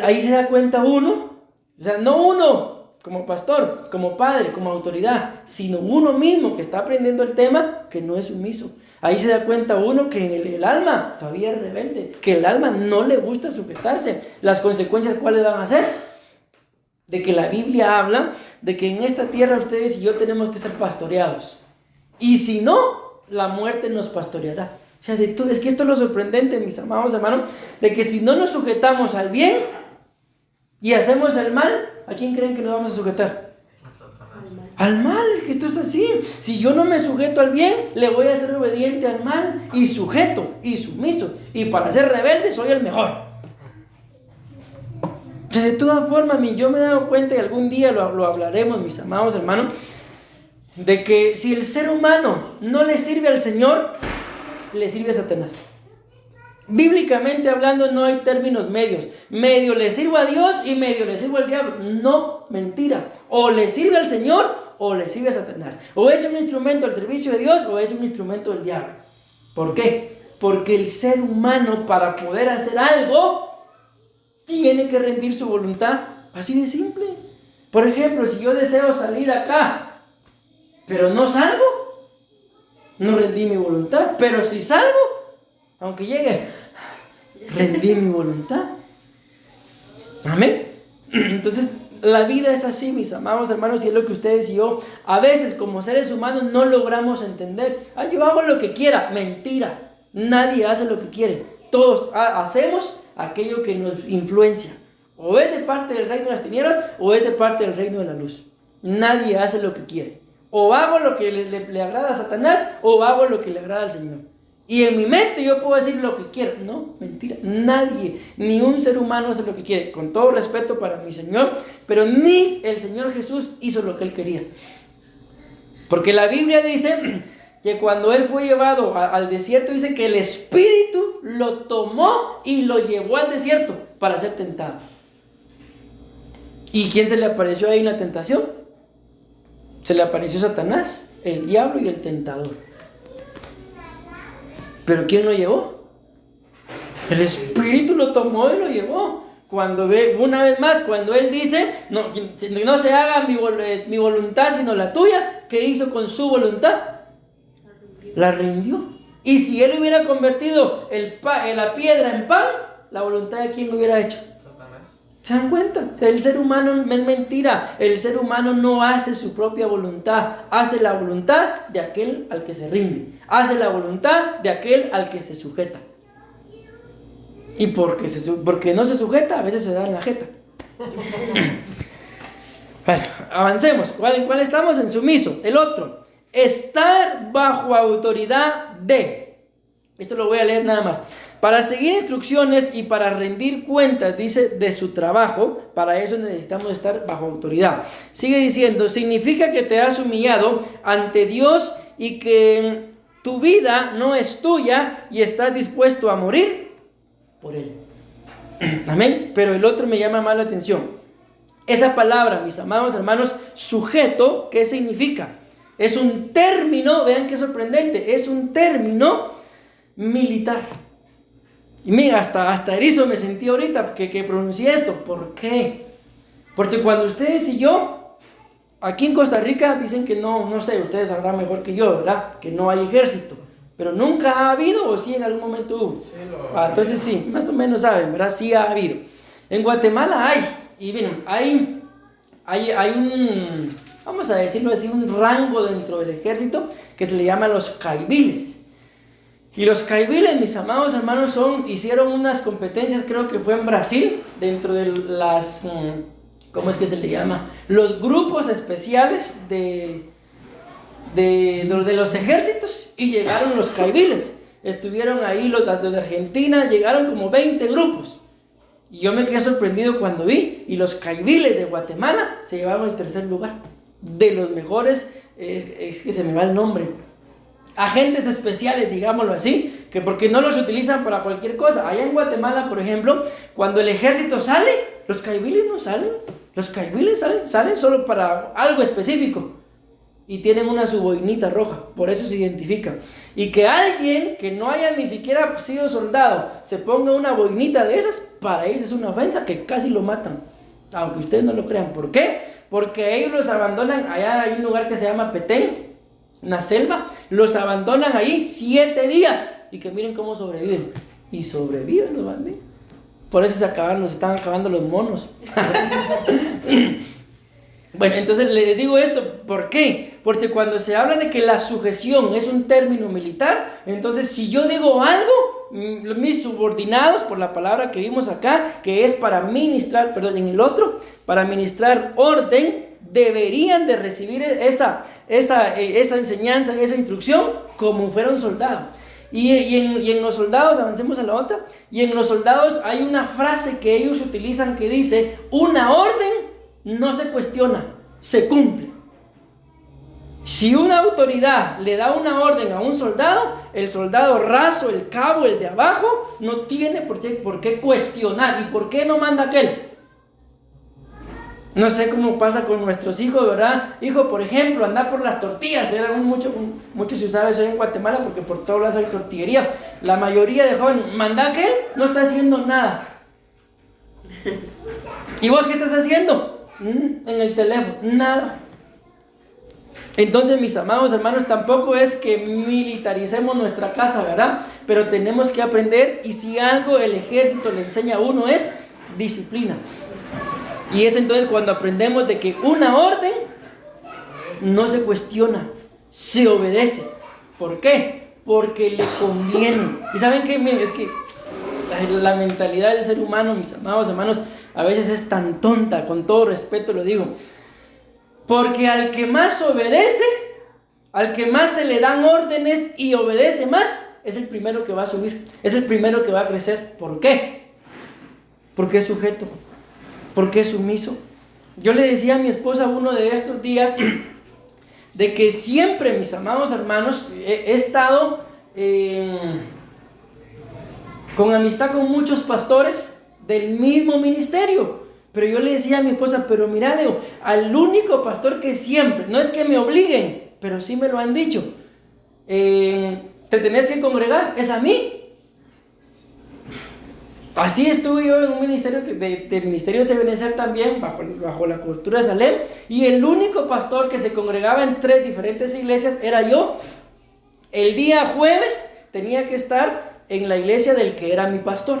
Ahí se da cuenta uno, o sea, no uno como pastor, como padre, como autoridad, sino uno mismo que está aprendiendo el tema, que no es sumiso. Ahí se da cuenta uno que en el alma todavía es rebelde, que el alma no le gusta sujetarse. Las consecuencias, ¿cuáles van a ser? De que la Biblia habla de que en esta tierra ustedes y yo tenemos que ser pastoreados. Y si no, la muerte nos pastoreará. O sea, es que esto es lo sorprendente, mis amados hermanos, de que si no nos sujetamos al bien y hacemos el mal, ¿a quién creen que nos vamos a sujetar? Al mal, es que esto es así. Si yo no me sujeto al bien, le voy a ser obediente al mal y sujeto y sumiso. Y para ser rebelde soy el mejor. De todas formas, yo me he dado cuenta y algún día lo hablaremos, mis amados hermanos, de que si el ser humano no le sirve al Señor, le sirve a Satanás. Bíblicamente hablando, no hay términos medios. Medio le sirvo a Dios y medio le sirvo al diablo. No, mentira. O le sirve al Señor o le sirve a Satanás. O es un instrumento al servicio de Dios o es un instrumento del diablo. ¿Por qué? Porque el ser humano, para poder hacer algo, tiene que rendir su voluntad. Así de simple. Por ejemplo, si yo deseo salir acá, pero no salgo, no rendí mi voluntad. Pero si salgo, aunque llegue Rendí mi voluntad. Amén. Entonces, la vida es así, mis amados hermanos, y es lo que ustedes y yo, a veces como seres humanos, no logramos entender. Yo hago lo que quiera. Mentira. Nadie hace lo que quiere. Todos hacemos aquello que nos influencia. O es de parte del reino de las tinieblas, o es de parte del reino de la luz. Nadie hace lo que quiere. O hago lo que le agrada a Satanás, o hago lo que le agrada al Señor. Y en mi mente yo puedo decir lo que quiero. No, mentira. Nadie, ni un ser humano hace lo que quiere. Con todo respeto para mi Señor, pero ni el Señor Jesús hizo lo que Él quería. Porque la Biblia dice que cuando Él fue llevado al desierto, dice que el Espíritu lo tomó y lo llevó al desierto para ser tentado. ¿Y quién se le apareció ahí en la tentación? Se le apareció Satanás, el diablo y el tentador. ¿Pero quién lo llevó? El Espíritu lo tomó y lo llevó. Cuando una vez más, cuando Él dice, no se haga mi voluntad sino la tuya, ¿qué hizo con su voluntad? La rindió. Y si Él hubiera convertido la piedra en pan, ¿la voluntad de quién lo hubiera hecho? Satanás. ¿Se dan cuenta? El ser humano es mentira. El ser humano no hace su propia voluntad. Hace la voluntad de aquel al que se rinde. Hace la voluntad de aquel al que se sujeta. Y porque no se sujeta, a veces se da en la jeta. Bueno, avancemos. ¿Cuál estamos? En sumiso. El otro. Estar bajo autoridad de. Esto lo voy a leer nada más. Para seguir instrucciones y para rendir cuentas, dice, de su trabajo. Para eso necesitamos estar bajo autoridad. Sigue diciendo, significa que te has humillado ante Dios y que tu vida no es tuya y estás dispuesto a morir por Él. Amén. Pero el otro me llama más la atención. Esa palabra, mis amados hermanos, sujeto, ¿qué significa? Es un término, vean qué sorprendente, es un término militar. Y mira, hasta erizo me sentí ahorita que pronuncié esto. ¿Por qué? Porque cuando ustedes y yo, aquí en Costa Rica, dicen que no sé, ustedes sabrán mejor que yo, ¿verdad? Que no hay ejército. Pero nunca ha habido, o sí en algún momento hubo. Sí, entonces sí, más o menos saben, ¿verdad? Sí ha habido. En Guatemala hay, y miren, hay un, vamos a decirlo así, un rango dentro del ejército que se le llama los caibiles. Y los caibiles, mis amados hermanos, hicieron unas competencias, creo que fue en Brasil, dentro de las, ¿cómo es que se le llama? Los grupos especiales de los ejércitos, y llegaron los caibiles. Estuvieron ahí los de Argentina, llegaron como 20 grupos. Y yo me quedé sorprendido cuando vi, y los caibiles de Guatemala se llevaron el tercer lugar. De los mejores, es que se me va el nombre. Agentes especiales, digámoslo así, que porque no los utilizan para cualquier cosa. Allá en Guatemala, por ejemplo, cuando el ejército sale, los caibiles no salen. Los caibiles salen solo para algo específico. Y tienen una su boinita roja, por eso se identifican. Y que alguien que no haya ni siquiera sido soldado se ponga una boinita de esas, para ellos es una ofensa que casi lo matan. Aunque ustedes no lo crean. ¿Por qué? Porque ellos los abandonan. Allá hay un lugar que se llama Petén, una selva, los abandonan ahí 7 días y que miren cómo sobreviven. Y sobreviven los bandidos. Por eso nos están acabando los monos. Bueno, entonces les digo esto, ¿por qué? Porque cuando se habla de que la sujeción es un término militar, entonces si yo digo algo, mis subordinados, por la palabra que vimos acá, que es para ministrar, en el otro, para ministrar orden, deberían de recibir esa enseñanza, esa instrucción, como fuera un soldado. Y en los soldados, avancemos a la otra, y en los soldados hay una frase que ellos utilizan que dice, una orden no se cuestiona, se cumple. Si una autoridad le da una orden a un soldado, el soldado raso, el cabo, el de abajo, no tiene por qué cuestionar. ¿Y por qué no manda aquel? No sé cómo pasa con nuestros hijos, ¿verdad? Hijo, por ejemplo, andar por las tortillas. Mucho se usaba eso en Guatemala porque por todos lados hay tortillería. La mayoría de jóvenes, manda aquel, no está haciendo nada. ¿Y vos qué estás haciendo? En el teléfono, nada. Entonces, mis amados hermanos, tampoco es que militaricemos nuestra casa, ¿verdad? Pero tenemos que aprender, y si algo el ejército le enseña a uno es disciplina. Y es entonces cuando aprendemos de que una orden no se cuestiona, se obedece. ¿Por qué? Porque le conviene. Y saben qué, miren, es que la mentalidad del ser humano, mis amados hermanos, a veces es tan tonta, con todo respeto lo digo. Porque al que más obedece, al que más se le dan órdenes y obedece más, es el primero que va a subir, es el primero que va a crecer. ¿Por qué? Porque es sujeto, porque es sumiso. Yo le decía a mi esposa uno de estos días de que siempre, mis amados hermanos, he estado con amistad con muchos pastores del mismo ministerio. Pero yo le decía a mi esposa, pero mira, Leo, al único pastor que siempre, no es que me obliguen, pero sí me lo han dicho, te tenés que congregar, es a mí. Así estuve yo en un ministerio de Ministerio de Benecer también, bajo la cobertura de Salem, y el único pastor que se congregaba en 3 diferentes iglesias era yo. El día jueves tenía que estar en la iglesia del que era mi pastor.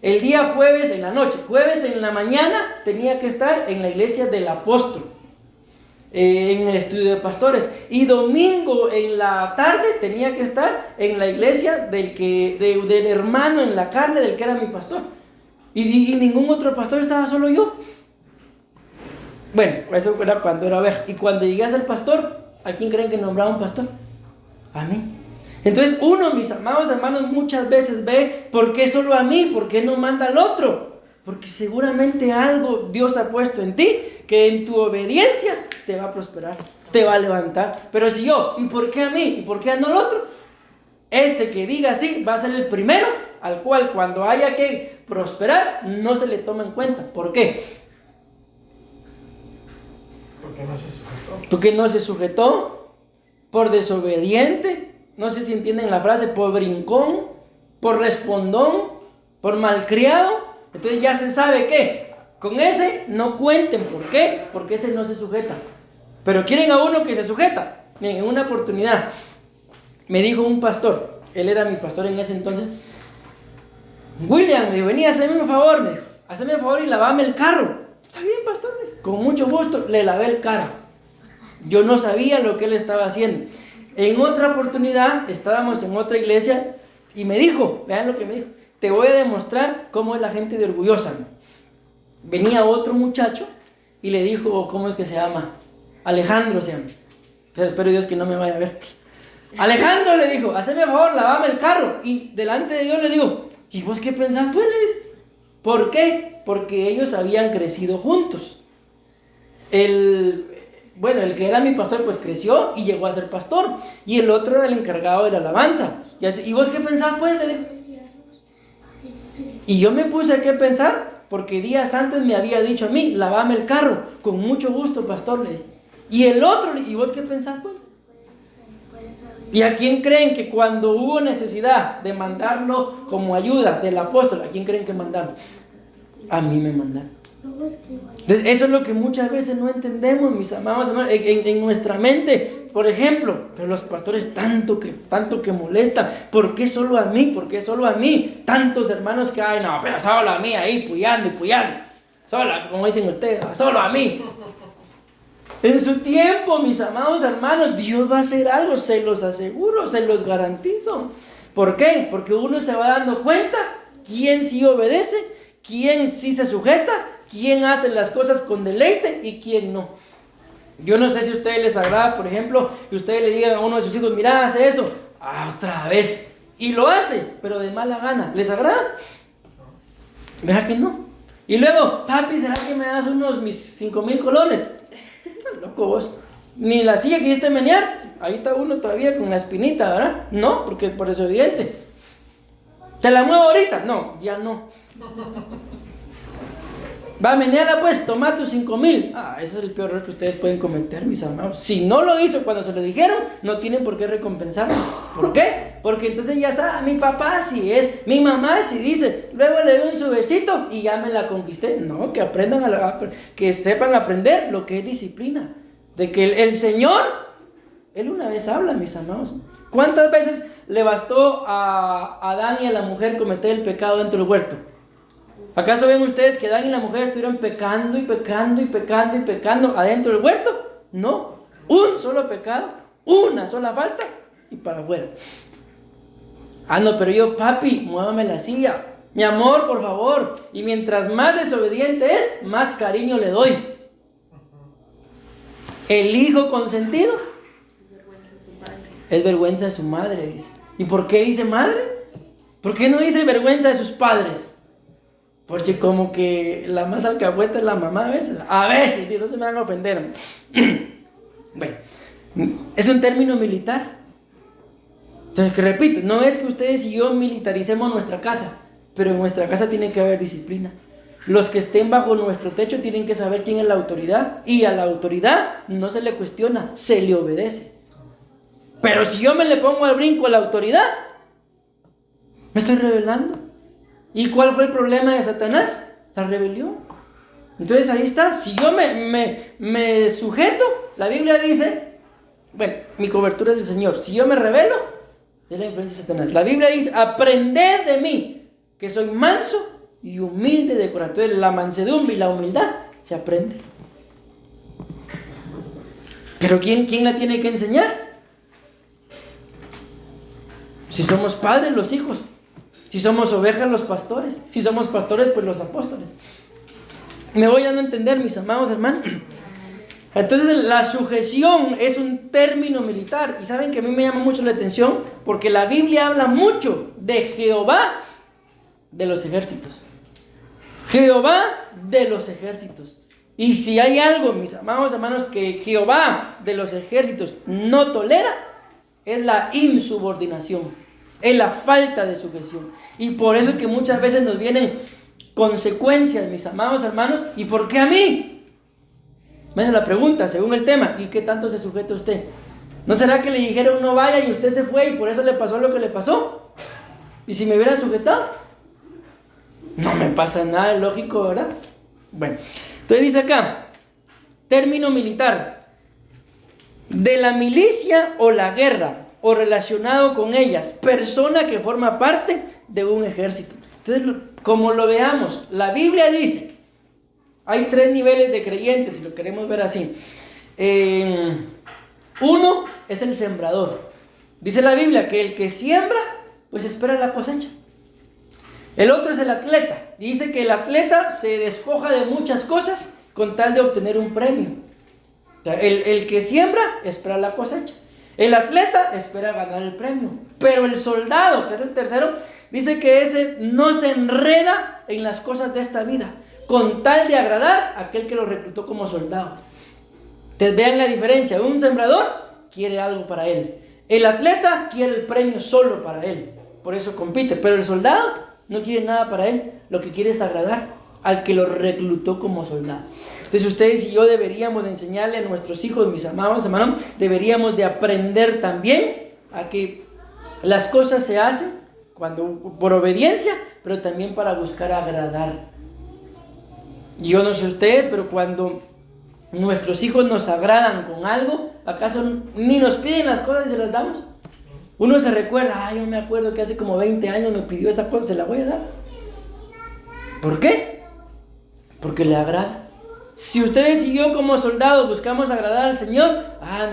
El día jueves en la noche, jueves en la mañana tenía que estar en la iglesia del apóstol, en el estudio de pastores, y domingo en la tarde tenía que estar en la iglesia del hermano en la carne del que era mi pastor, y ningún otro pastor, estaba solo yo. Bueno, eso era cuando era oveja. Y cuando llegué a ser pastor, ¿a quién creen que nombraba un pastor? A mí. Entonces uno, mis amados hermanos, muchas veces ve, ¿por qué solo a mí? ¿Por qué no manda al otro? Porque seguramente algo Dios ha puesto en ti, que en tu obediencia te va a prosperar, te va a levantar. Pero si yo, ¿y por qué a mí? ¿Y por qué no al otro? Ese que diga así va a ser el primero al cual cuando haya que prosperar no se le toma en cuenta. ¿Por qué? Porque no se sujetó. Porque no se sujetó, por desobediente. No sé si entienden la frase, por brincón, por respondón, por malcriado. Entonces ya se sabe que con ese no cuenten. ¿Por qué? Porque ese no se sujeta. Pero quieren a uno que se sujeta. Miren, en una oportunidad me dijo un pastor, él era mi pastor en ese entonces, William, me dijo, vení, hazme un favor, me dijo, hazme un favor y lavame el carro. Está bien, pastor, con mucho gusto le lavé el carro. Yo no sabía lo que él estaba haciendo. En otra oportunidad estábamos en otra iglesia y me dijo, vean lo que me dijo, te voy a demostrar cómo es la gente de orgullosa. Venía otro muchacho y le dijo, ¿cómo es que se llama? Alejandro se llama. Pero espero Dios que no me vaya a ver. Alejandro, le dijo, hazme favor, lavame el carro. Y delante de Dios le digo, ¿y vos qué pensás? Pues le dice, ¿por qué? Porque ellos habían crecido juntos. El que era mi pastor pues creció y llegó a ser pastor, y el otro era el encargado de la alabanza. ¿Y vos qué pensás? Pues le digo. Y yo me puse a qué pensar, porque días antes me había dicho a mí, lavame el carro, con mucho gusto, pastor, le dije. Y el otro, ¿y vos qué pensás? Pues? ¿Y a quién creen que cuando hubo necesidad de mandarlo como ayuda del apóstol, a quién creen que mandaron? A mí me mandaron. Entonces, eso es lo que muchas veces no entendemos, mis amados hermanos, en nuestra mente. Por ejemplo, pero los pastores tanto que molestan. ¿Por qué solo a mí? ¿Por qué solo a mí? Tantos hermanos que hay, no, pero solo a mí ahí, puyando y puyando. Solo, como dicen ustedes, solo a mí. En su tiempo, mis amados hermanos, Dios va a hacer algo, se los aseguro, se los garantizo. ¿Por qué? Porque uno se va dando cuenta quién sí obedece, quién sí se sujeta, quién hace las cosas con deleite y quién no. Yo no sé si a ustedes les agrada, por ejemplo, que ustedes le digan a uno de sus hijos, mira, hace eso, otra vez, y lo hace, pero de mala gana. ¿Les agrada? ¿Verdad que no? Y luego, papi, ¿será que me das mis 5,000 colones? Loco vos, ni la silla que hiciste menear, ahí está uno todavía con la espinita, ¿verdad? No, porque por eso es evidente. ¿Te la muevo ahorita? No, ya no. Va, meneala pues, toma tus 5,000. Ese es el peor error que ustedes pueden cometer, mis amados. Si no lo hizo cuando se lo dijeron, no tienen por qué recompensarlo. ¿Por qué? Porque entonces ya sabe, mi papá sí es, mi mamá sí dice, luego le doy su besito y ya me la conquisté. No, que aprendan que sepan aprender lo que es disciplina. De que el Señor, Él una vez habla, mis amados. ¿Cuántas veces le bastó a Adán y a la mujer cometer el pecado dentro del huerto? ¿Acaso ven ustedes que Adán y la mujer estuvieron pecando y pecando y pecando y pecando adentro del huerto? No, un solo pecado, una sola falta y para afuera. Ah, no, pero yo, papi, muévame la silla. Mi amor, por favor. Y mientras más desobediente es, más cariño le doy. El hijo consentido es vergüenza de su madre, dice. ¿Y por qué dice madre? ¿Por qué no dice vergüenza de sus padres? Porque como que la más alcahueta es la mamá a veces. A veces, no se me van a ofender. Bueno, es un término militar. Entonces, que repito, no es que ustedes y yo militaricemos nuestra casa, pero en nuestra casa tiene que haber disciplina. Los que estén bajo nuestro techo tienen que saber quién es la autoridad, y a la autoridad no se le cuestiona, se le obedece. Pero si yo me le pongo al brinco a la autoridad, me estoy rebelando. ¿Y cuál fue el problema de Satanás? La rebelión. Entonces ahí está, si yo me sujeto, la Biblia dice, bueno, mi cobertura es del Señor. Si yo me rebelo, es la influencia de Satanás. La Biblia dice, aprended de mí, que soy manso y humilde de corazón. Entonces la mansedumbre y la humildad se aprende. Pero ¿quién la tiene que enseñar? Si somos padres, los hijos. Si somos ovejas, los pastores. Si somos pastores, pues los apóstoles. Me voy dando a entender, mis amados hermanos. Entonces la sujeción es un término militar. Y saben que a mí me llama mucho la atención, porque la Biblia habla mucho de Jehová de los ejércitos. Jehová de los ejércitos. Y si hay algo, mis amados hermanos, que Jehová de los ejércitos no tolera, es la insubordinación. Es la falta de sujeción. Y por eso es que muchas veces nos vienen consecuencias, mis amados hermanos. ¿Y por qué a mí? Ven la pregunta, según el tema. ¿Y qué tanto se sujeta usted? ¿No será que le dijeron no vaya y usted se fue y por eso le pasó lo que le pasó? ¿Y si me hubiera sujetado? No me pasa nada, es lógico, ¿verdad? Bueno, entonces dice acá, término militar. De la milicia o la guerra, o relacionado con ellas, persona que forma parte de un ejército. Entonces, como lo veamos, la Biblia dice, hay 3 niveles de creyentes, si lo queremos ver así. Uno es el sembrador. Dice la Biblia que el que siembra, pues espera la cosecha. El otro es el atleta. Dice que el atleta se despoja de muchas cosas con tal de obtener un premio. O sea, el que siembra espera la cosecha. El atleta espera ganar el premio. Pero el soldado, que es el tercero, dice que ese no se enreda en las cosas de esta vida, con tal de agradar a aquel que lo reclutó como soldado. Entonces vean la diferencia. Un sembrador quiere algo para él. El atleta quiere el premio solo para él. Por eso compite. Pero el soldado no quiere nada para él. Lo que quiere es agradar al que lo reclutó como soldado. Entonces ustedes y yo deberíamos de enseñarle a nuestros hijos, mis amados hermanos, deberíamos de aprender también a que las cosas se hacen por obediencia, pero también para buscar agradar. Yo no sé ustedes, pero cuando nuestros hijos nos agradan con algo, ¿acaso ni nos piden las cosas y se las damos? Uno se recuerda, yo me acuerdo que hace como 20 años me pidió esa cosa, se la voy a dar. ¿Por qué? Porque le agrada. Si ustedes y yo como soldados buscamos agradar al Señor,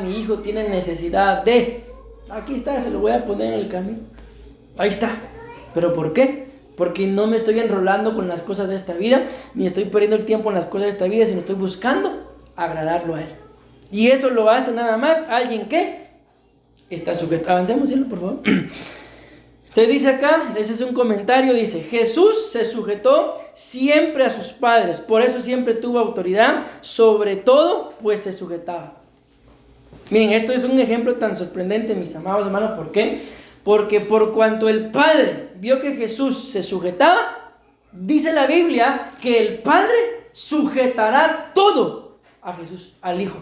mi hijo tiene necesidad de, aquí está, se lo voy a poner en el camino. Ahí está. ¿Pero por qué? Porque no me estoy enrolando con las cosas de esta vida, ni estoy perdiendo el tiempo en las cosas de esta vida, sino estoy buscando agradarlo a Él. Y eso lo hace nada más alguien que está sujeto. Avancemos, cielo, por favor. Te dice acá, ese es un comentario, dice, Jesús se sujetó siempre a sus padres, por eso siempre tuvo autoridad, sobre todo, pues se sujetaba. Miren, esto es un ejemplo tan sorprendente, mis amados hermanos, ¿por qué? Porque por cuanto el Padre vio que Jesús se sujetaba, dice la Biblia que el Padre sujetará todo a Jesús, al Hijo.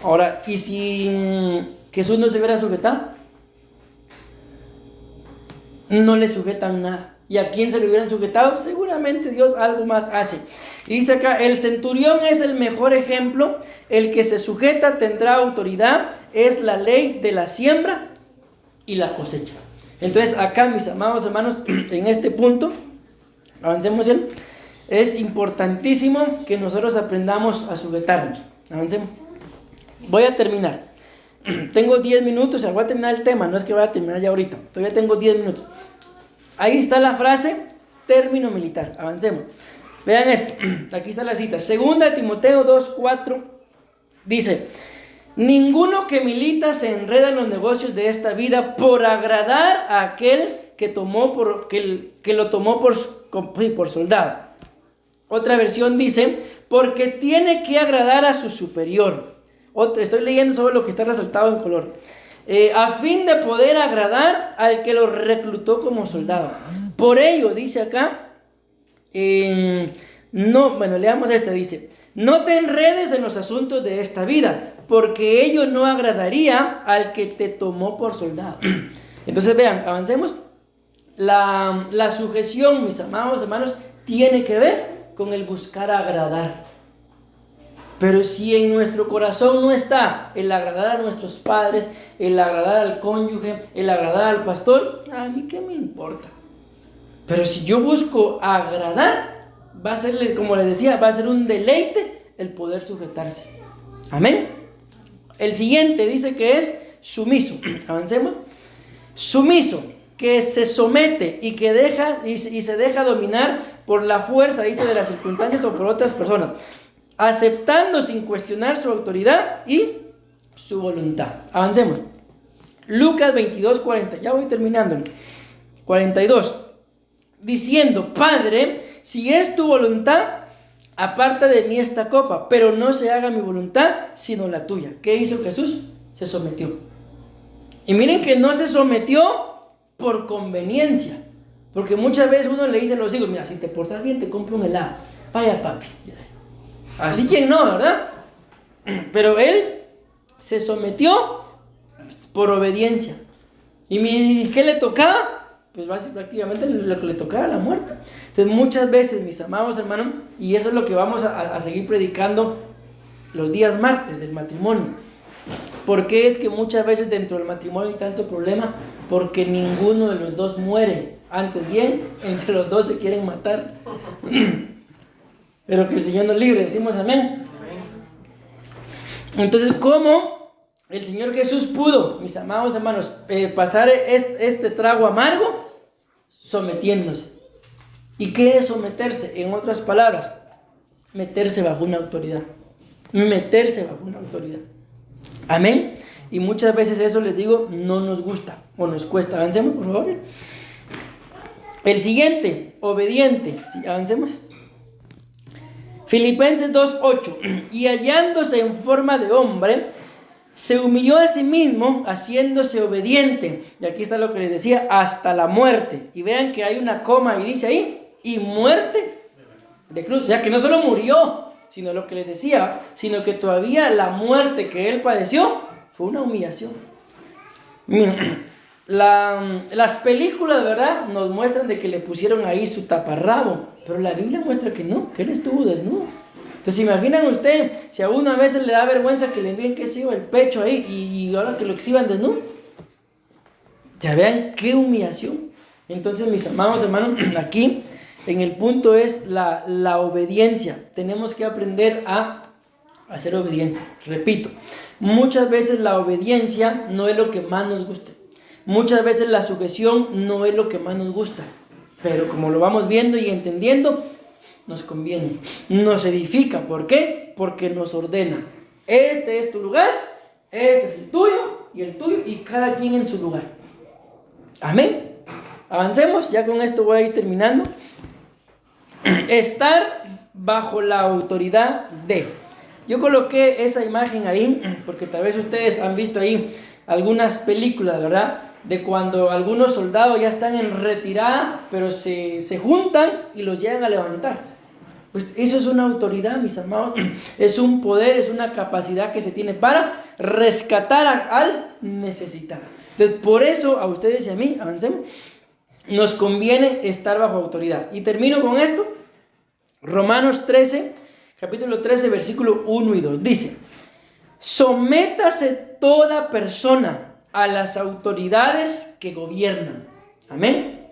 Ahora, ¿y si Jesús no se hubiera sujetado? No le sujetan nada. ¿Y a quién se le hubieran sujetado? Seguramente Dios algo más hace. Y dice acá, el centurión es el mejor ejemplo. El que se sujeta tendrá autoridad. Es la ley de la siembra y la cosecha. Entonces acá, mis amados hermanos, en este punto, avancemos bien. Es importantísimo que nosotros aprendamos a sujetarnos. Avancemos. Voy a terminar. Tengo 10 minutos, o sea, voy a terminar el tema. No es que vaya a terminar ya ahorita. Todavía tengo 10 minutos. Ahí está la frase, término militar. Avancemos. Vean esto. Aquí está la cita. Segunda de Timoteo 2:4 dice: ninguno que milita se enreda en los negocios de esta vida por agradar a aquel que lo tomó por soldado. Otra versión dice: porque tiene que agradar a su superior. Otra, estoy leyendo sobre lo que está resaltado en color. A fin de poder agradar al que lo reclutó como soldado. Por ello, dice acá, leamos esta, dice: no te enredes en los asuntos de esta vida, porque ello no agradaría al que te tomó por soldado. Entonces vean, avancemos. La sujeción, mis amados hermanos, tiene que ver con el buscar agradar. Pero si en nuestro corazón no está el agradar a nuestros padres, el agradar al cónyuge, el agradar al pastor, a mí qué me importa. Pero si yo busco agradar, va a ser, como les decía, va a ser un deleite el poder sujetarse. Amén. El siguiente dice que es sumiso. Avancemos. Sumiso, que se somete y que se deja dominar por la fuerza, dice, de las circunstancias o por otras personas, aceptando sin cuestionar su autoridad y su voluntad. Avancemos. Lucas 22:40, ya voy terminando. 42, diciendo: Padre, si es tu voluntad, aparta de mí esta copa, pero no se haga mi voluntad, sino la tuya. ¿Qué hizo Jesús? Se sometió. Y miren que no se sometió por conveniencia, porque muchas veces uno le dice a los hijos: mira, si te portas bien te compro un helado. Vaya, papi. Así que no, ¿verdad? Pero él se sometió por obediencia. ¿Y qué le tocaba? Pues prácticamente lo que le tocaba, la muerte. Entonces muchas veces, mis amados hermanos, y eso es lo que vamos a seguir predicando los días martes del matrimonio. ¿Por qué es que muchas veces dentro del matrimonio hay tanto problema? Porque ninguno de los dos muere. Antes bien, entre los dos se quieren matar. Pero que el Señor nos libre, decimos amén. Entonces, ¿cómo el Señor Jesús pudo, mis amados hermanos, pasar este trago amargo? Sometiéndose. ¿Y qué es someterse? En otras palabras, meterse bajo una autoridad. Meterse bajo una autoridad. Amén. Y muchas veces eso, les digo, no nos gusta o nos cuesta. Avancemos, por favor. El siguiente, obediente. ¿Sí? Avancemos. Filipenses 2:8. Y hallándose en forma de hombre, se humilló a sí mismo, haciéndose obediente. Y aquí está lo que les decía: hasta la muerte. Y vean que hay una coma y dice ahí: y muerte de cruz. O sea que no solo murió, sino lo que les decía, sino que todavía la muerte que él padeció fue una humillación. Miren, las películas, ¿verdad?, nos muestran de que le pusieron ahí su taparrabo, pero la Biblia muestra que no, que él estuvo desnudo. Entonces, imaginan usted, si a uno a veces le da vergüenza que le envíen, que se iba el pecho ahí, y ahora que lo exhiban desnudo. Ya vean qué humillación. Entonces, mis amados hermanos, aquí en el punto es la obediencia. Tenemos que aprender a ser obedientes. Repito, muchas veces la obediencia no es lo que más nos gusta. Muchas veces la sujeción no es lo que más nos gusta. Pero como lo vamos viendo y entendiendo, nos conviene, nos edifica. ¿Por qué? Porque nos ordena. Este es tu lugar, este es el tuyo, y cada quien en su lugar. Amén. Avancemos, ya con esto voy a ir terminando. Estar bajo la autoridad de. Yo coloqué esa imagen ahí porque tal vez ustedes han visto ahí algunas películas, ¿verdad?, de cuando algunos soldados ya están en retirada, pero se juntan y los llegan a levantar. Pues eso es una autoridad, mis amados. Es un poder, es una capacidad que se tiene para rescatar al necesitado. Entonces, por eso a ustedes y a mí, avancemos, nos conviene estar bajo autoridad. Y termino con esto. Romanos 13, capítulo 13, versículo 1 y 2. Dice: sométase toda persona a las autoridades que gobiernan. Amén.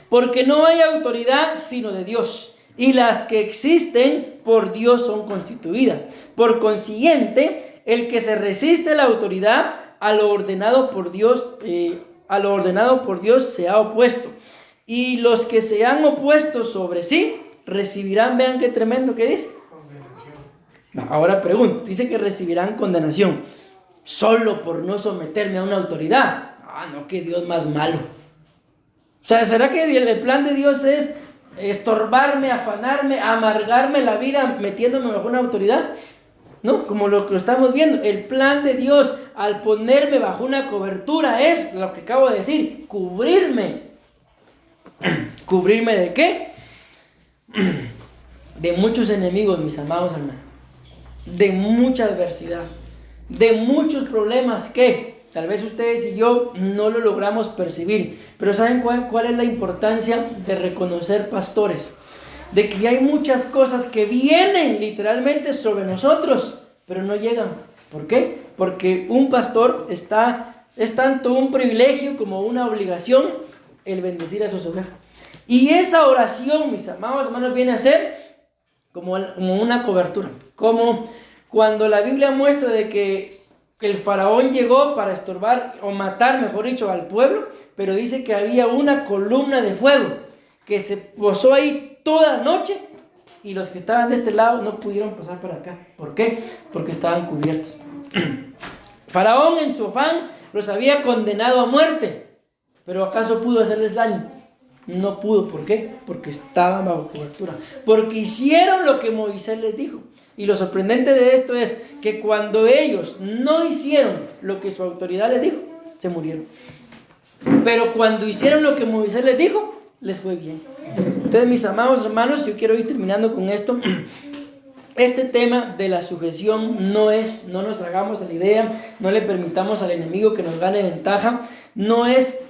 Porque no hay autoridad sino de Dios, y las que existen por Dios son constituidas. Por consiguiente, el que se resiste a la autoridad, a lo ordenado por Dios se ha opuesto. Y los que se han opuesto sobre sí recibirán, vean qué tremendo que dice. Condenación. Ahora pregunto, dice que recibirán condenación solo por no someterme a una autoridad. No, qué Dios más malo. O sea, ¿será que el plan de Dios es estorbarme, afanarme, amargarme la vida metiéndome bajo una autoridad? No, como lo que estamos viendo, el plan de Dios al ponerme bajo una cobertura es lo que acabo de decir, cubrirme. ¿Cubrirme de qué? De muchos enemigos, mis amados hermanos, de mucha adversidad, de muchos problemas que tal vez ustedes y yo no lo logramos percibir. Pero ¿saben cuál es la importancia de reconocer, pastores? De que hay muchas cosas que vienen literalmente sobre nosotros, pero no llegan. ¿Por qué? Porque un pastor es tanto un privilegio como una obligación el bendecir a sus ovejas. Y esa oración, mis amados hermanos, viene a ser como una cobertura. Como cuando la Biblia muestra de que el faraón llegó para estorbar o matar, mejor dicho, al pueblo, pero dice que había una columna de fuego que se posó ahí toda la noche y los que estaban de este lado no pudieron pasar para acá. ¿Por qué? Porque estaban cubiertos. Faraón en su afán los había condenado a muerte, pero ¿acaso pudo hacerles daño? No pudo. ¿Por qué? Porque estaban bajo cobertura, porque hicieron lo que Moisés les dijo. Y lo sorprendente de esto es que cuando ellos no hicieron lo que su autoridad les dijo, se murieron. Pero cuando hicieron lo que Moisés les dijo, les fue bien. Entonces, mis amados hermanos, yo quiero ir terminando con esto. Este tema de la sujeción no nos hagamos a la idea, no le permitamos al enemigo que nos gane ventaja. No es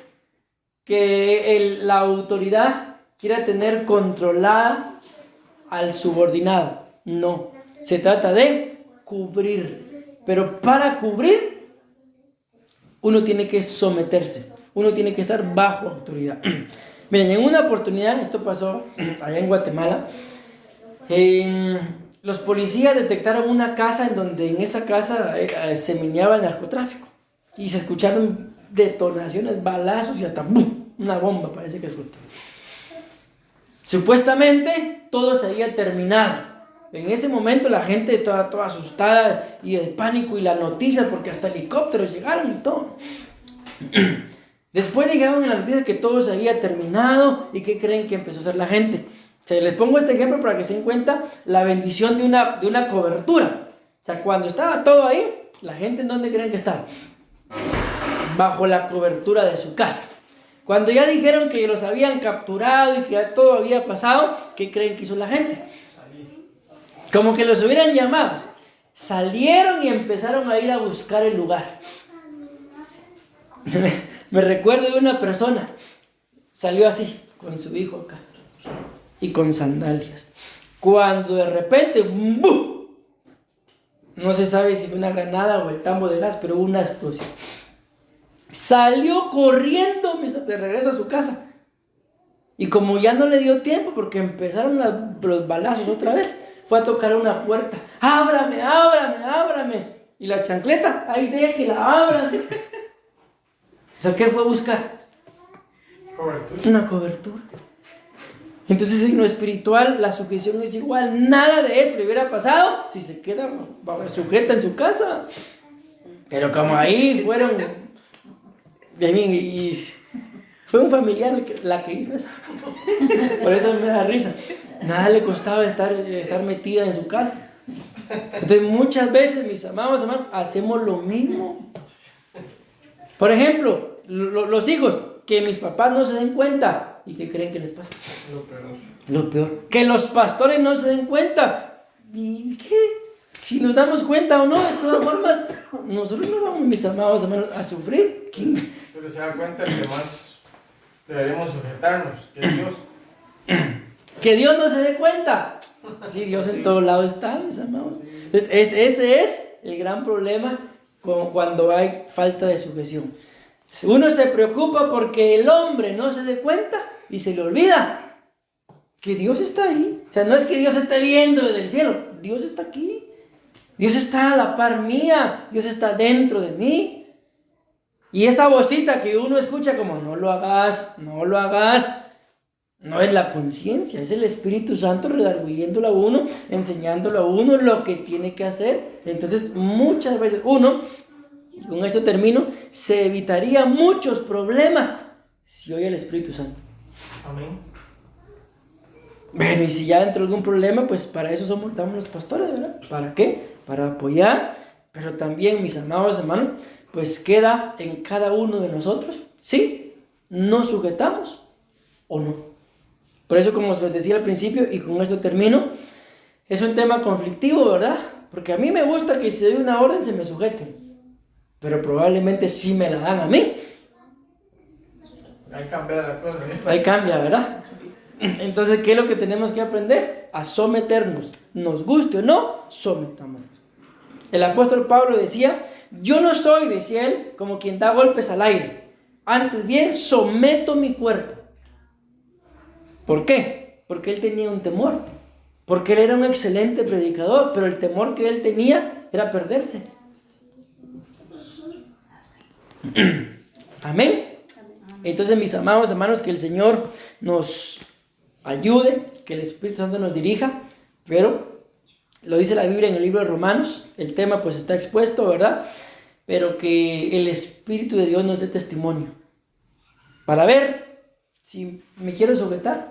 que la autoridad quiera tener controlada al subordinado. No, se trata de cubrir. Pero para cubrir, uno tiene que someterse, uno tiene que estar bajo autoridad. Miren, en una oportunidad, esto pasó allá en Guatemala, los policías detectaron una casa en donde en esa casa se meneaba el narcotráfico. Y se escucharon detonaciones, balazos y hasta ¡bum!, una bomba parece que explotó. Supuestamente todo se había terminado. En ese momento la gente toda asustada y el pánico y la noticia, porque hasta helicópteros llegaron y todo. Después llegaron en la noticia que todo se había terminado. ¿Y qué creen que empezó a hacer la gente? O sea, les pongo este ejemplo para que se den cuenta la bendición de una cobertura. O sea, cuando estaba todo ahí, la gente ¿en dónde creen que estaba? Bajo la cobertura de su casa. Cuando ya dijeron que los habían capturado y que ya todo había pasado, ¿qué creen que hizo la gente? Como que los hubieran llamado. Salieron y empezaron a ir a buscar el lugar. Me recuerdo de una persona, salió así, con su hijo acá, y con sandalias. Cuando de repente, ¡bum!, no se sabe si fue una granada o el tambo de gas, pero hubo una explosión. Salió corriendo de regreso a su casa. Y como ya no le dio tiempo, porque empezaron los balazos otra vez, fue a tocar una puerta. ¡Ábrame, ábrame, ábrame! Y la chancleta, ahí déjela, ábrame. O sea, ¿qué fue a buscar? Cobertura. Una cobertura. Entonces, en lo espiritual, la sujeción es igual. Nada de eso le hubiera pasado si se queda sujeta en su casa. Pero como ahí fueron... Y fue un familiar la que hizo eso. Por eso me da risa. Nada le costaba estar metida en su casa. Entonces, muchas veces, mis amados hermanos, hacemos lo mismo. Por ejemplo, los hijos, que mis papás no se den cuenta. ¿Y qué creen que les pasa? Lo peor. Lo peor. Que los pastores no se den cuenta. ¿Y qué? Si nos damos cuenta o no, de todas formas, nosotros no vamos, mis amados hermanos, a sufrir. Pero se da cuenta el que más deberíamos sujetarnos, que Dios. Que Dios no se dé cuenta. Sí, Dios en todos lados está, mis amados. Entonces, ese es el gran problema cuando hay falta de sujeción. Uno se preocupa porque el hombre no se dé cuenta y se le olvida que Dios está ahí. O sea, no es que Dios esté viendo desde el cielo, Dios está aquí. Dios está a la par mía, Dios está dentro de mí. Y esa vocita que uno escucha como no lo hagas, no lo hagas, no es la conciencia, es el Espíritu Santo redarguyéndolo a uno, enseñándolo a uno lo que tiene que hacer. Entonces muchas veces uno, y con esto termino, se evitaría muchos problemas si oye el Espíritu Santo. Amén. Bueno, y si ya entró algún problema, pues para eso estamos los pastores, ¿verdad? ¿Para qué? Para apoyar, pero también, mis amados hermanos, pues queda en cada uno de nosotros, ¿sí? ¿Nos sujetamos o no? Por eso, como les decía al principio, y con esto termino, es un tema conflictivo, ¿verdad? Porque a mí me gusta que si doy una orden se me sujeten, pero probablemente sí me la dan a mí. Ahí cambia la cosa, ¿eh? Ahí cambia, ¿verdad? Entonces, ¿qué es lo que tenemos que aprender? A someternos. Nos guste o no, sometámonos. El apóstol Pablo decía, yo no soy, decía él, como quien da golpes al aire. Antes bien, someto mi cuerpo. ¿Por qué? Porque él tenía un temor. Porque él era un excelente predicador, pero el temor que él tenía era perderse. Amén. Entonces, mis amados hermanos, que el Señor nos ayude, que el Espíritu Santo nos dirija, pero lo dice la Biblia en el libro de Romanos, el tema pues está expuesto, ¿verdad? Pero que el Espíritu de Dios nos dé testimonio para ver si me quiero sujetar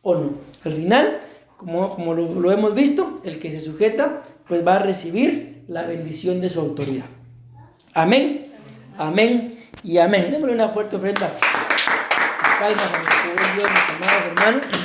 o no. Al final, como lo hemos visto, el que se sujeta pues va a recibir la bendición de su autoridad. Amén, amén y amén. Démosle una fuerte ofrenda. Calma, con nuestro buen Dios, mis amados hermanos.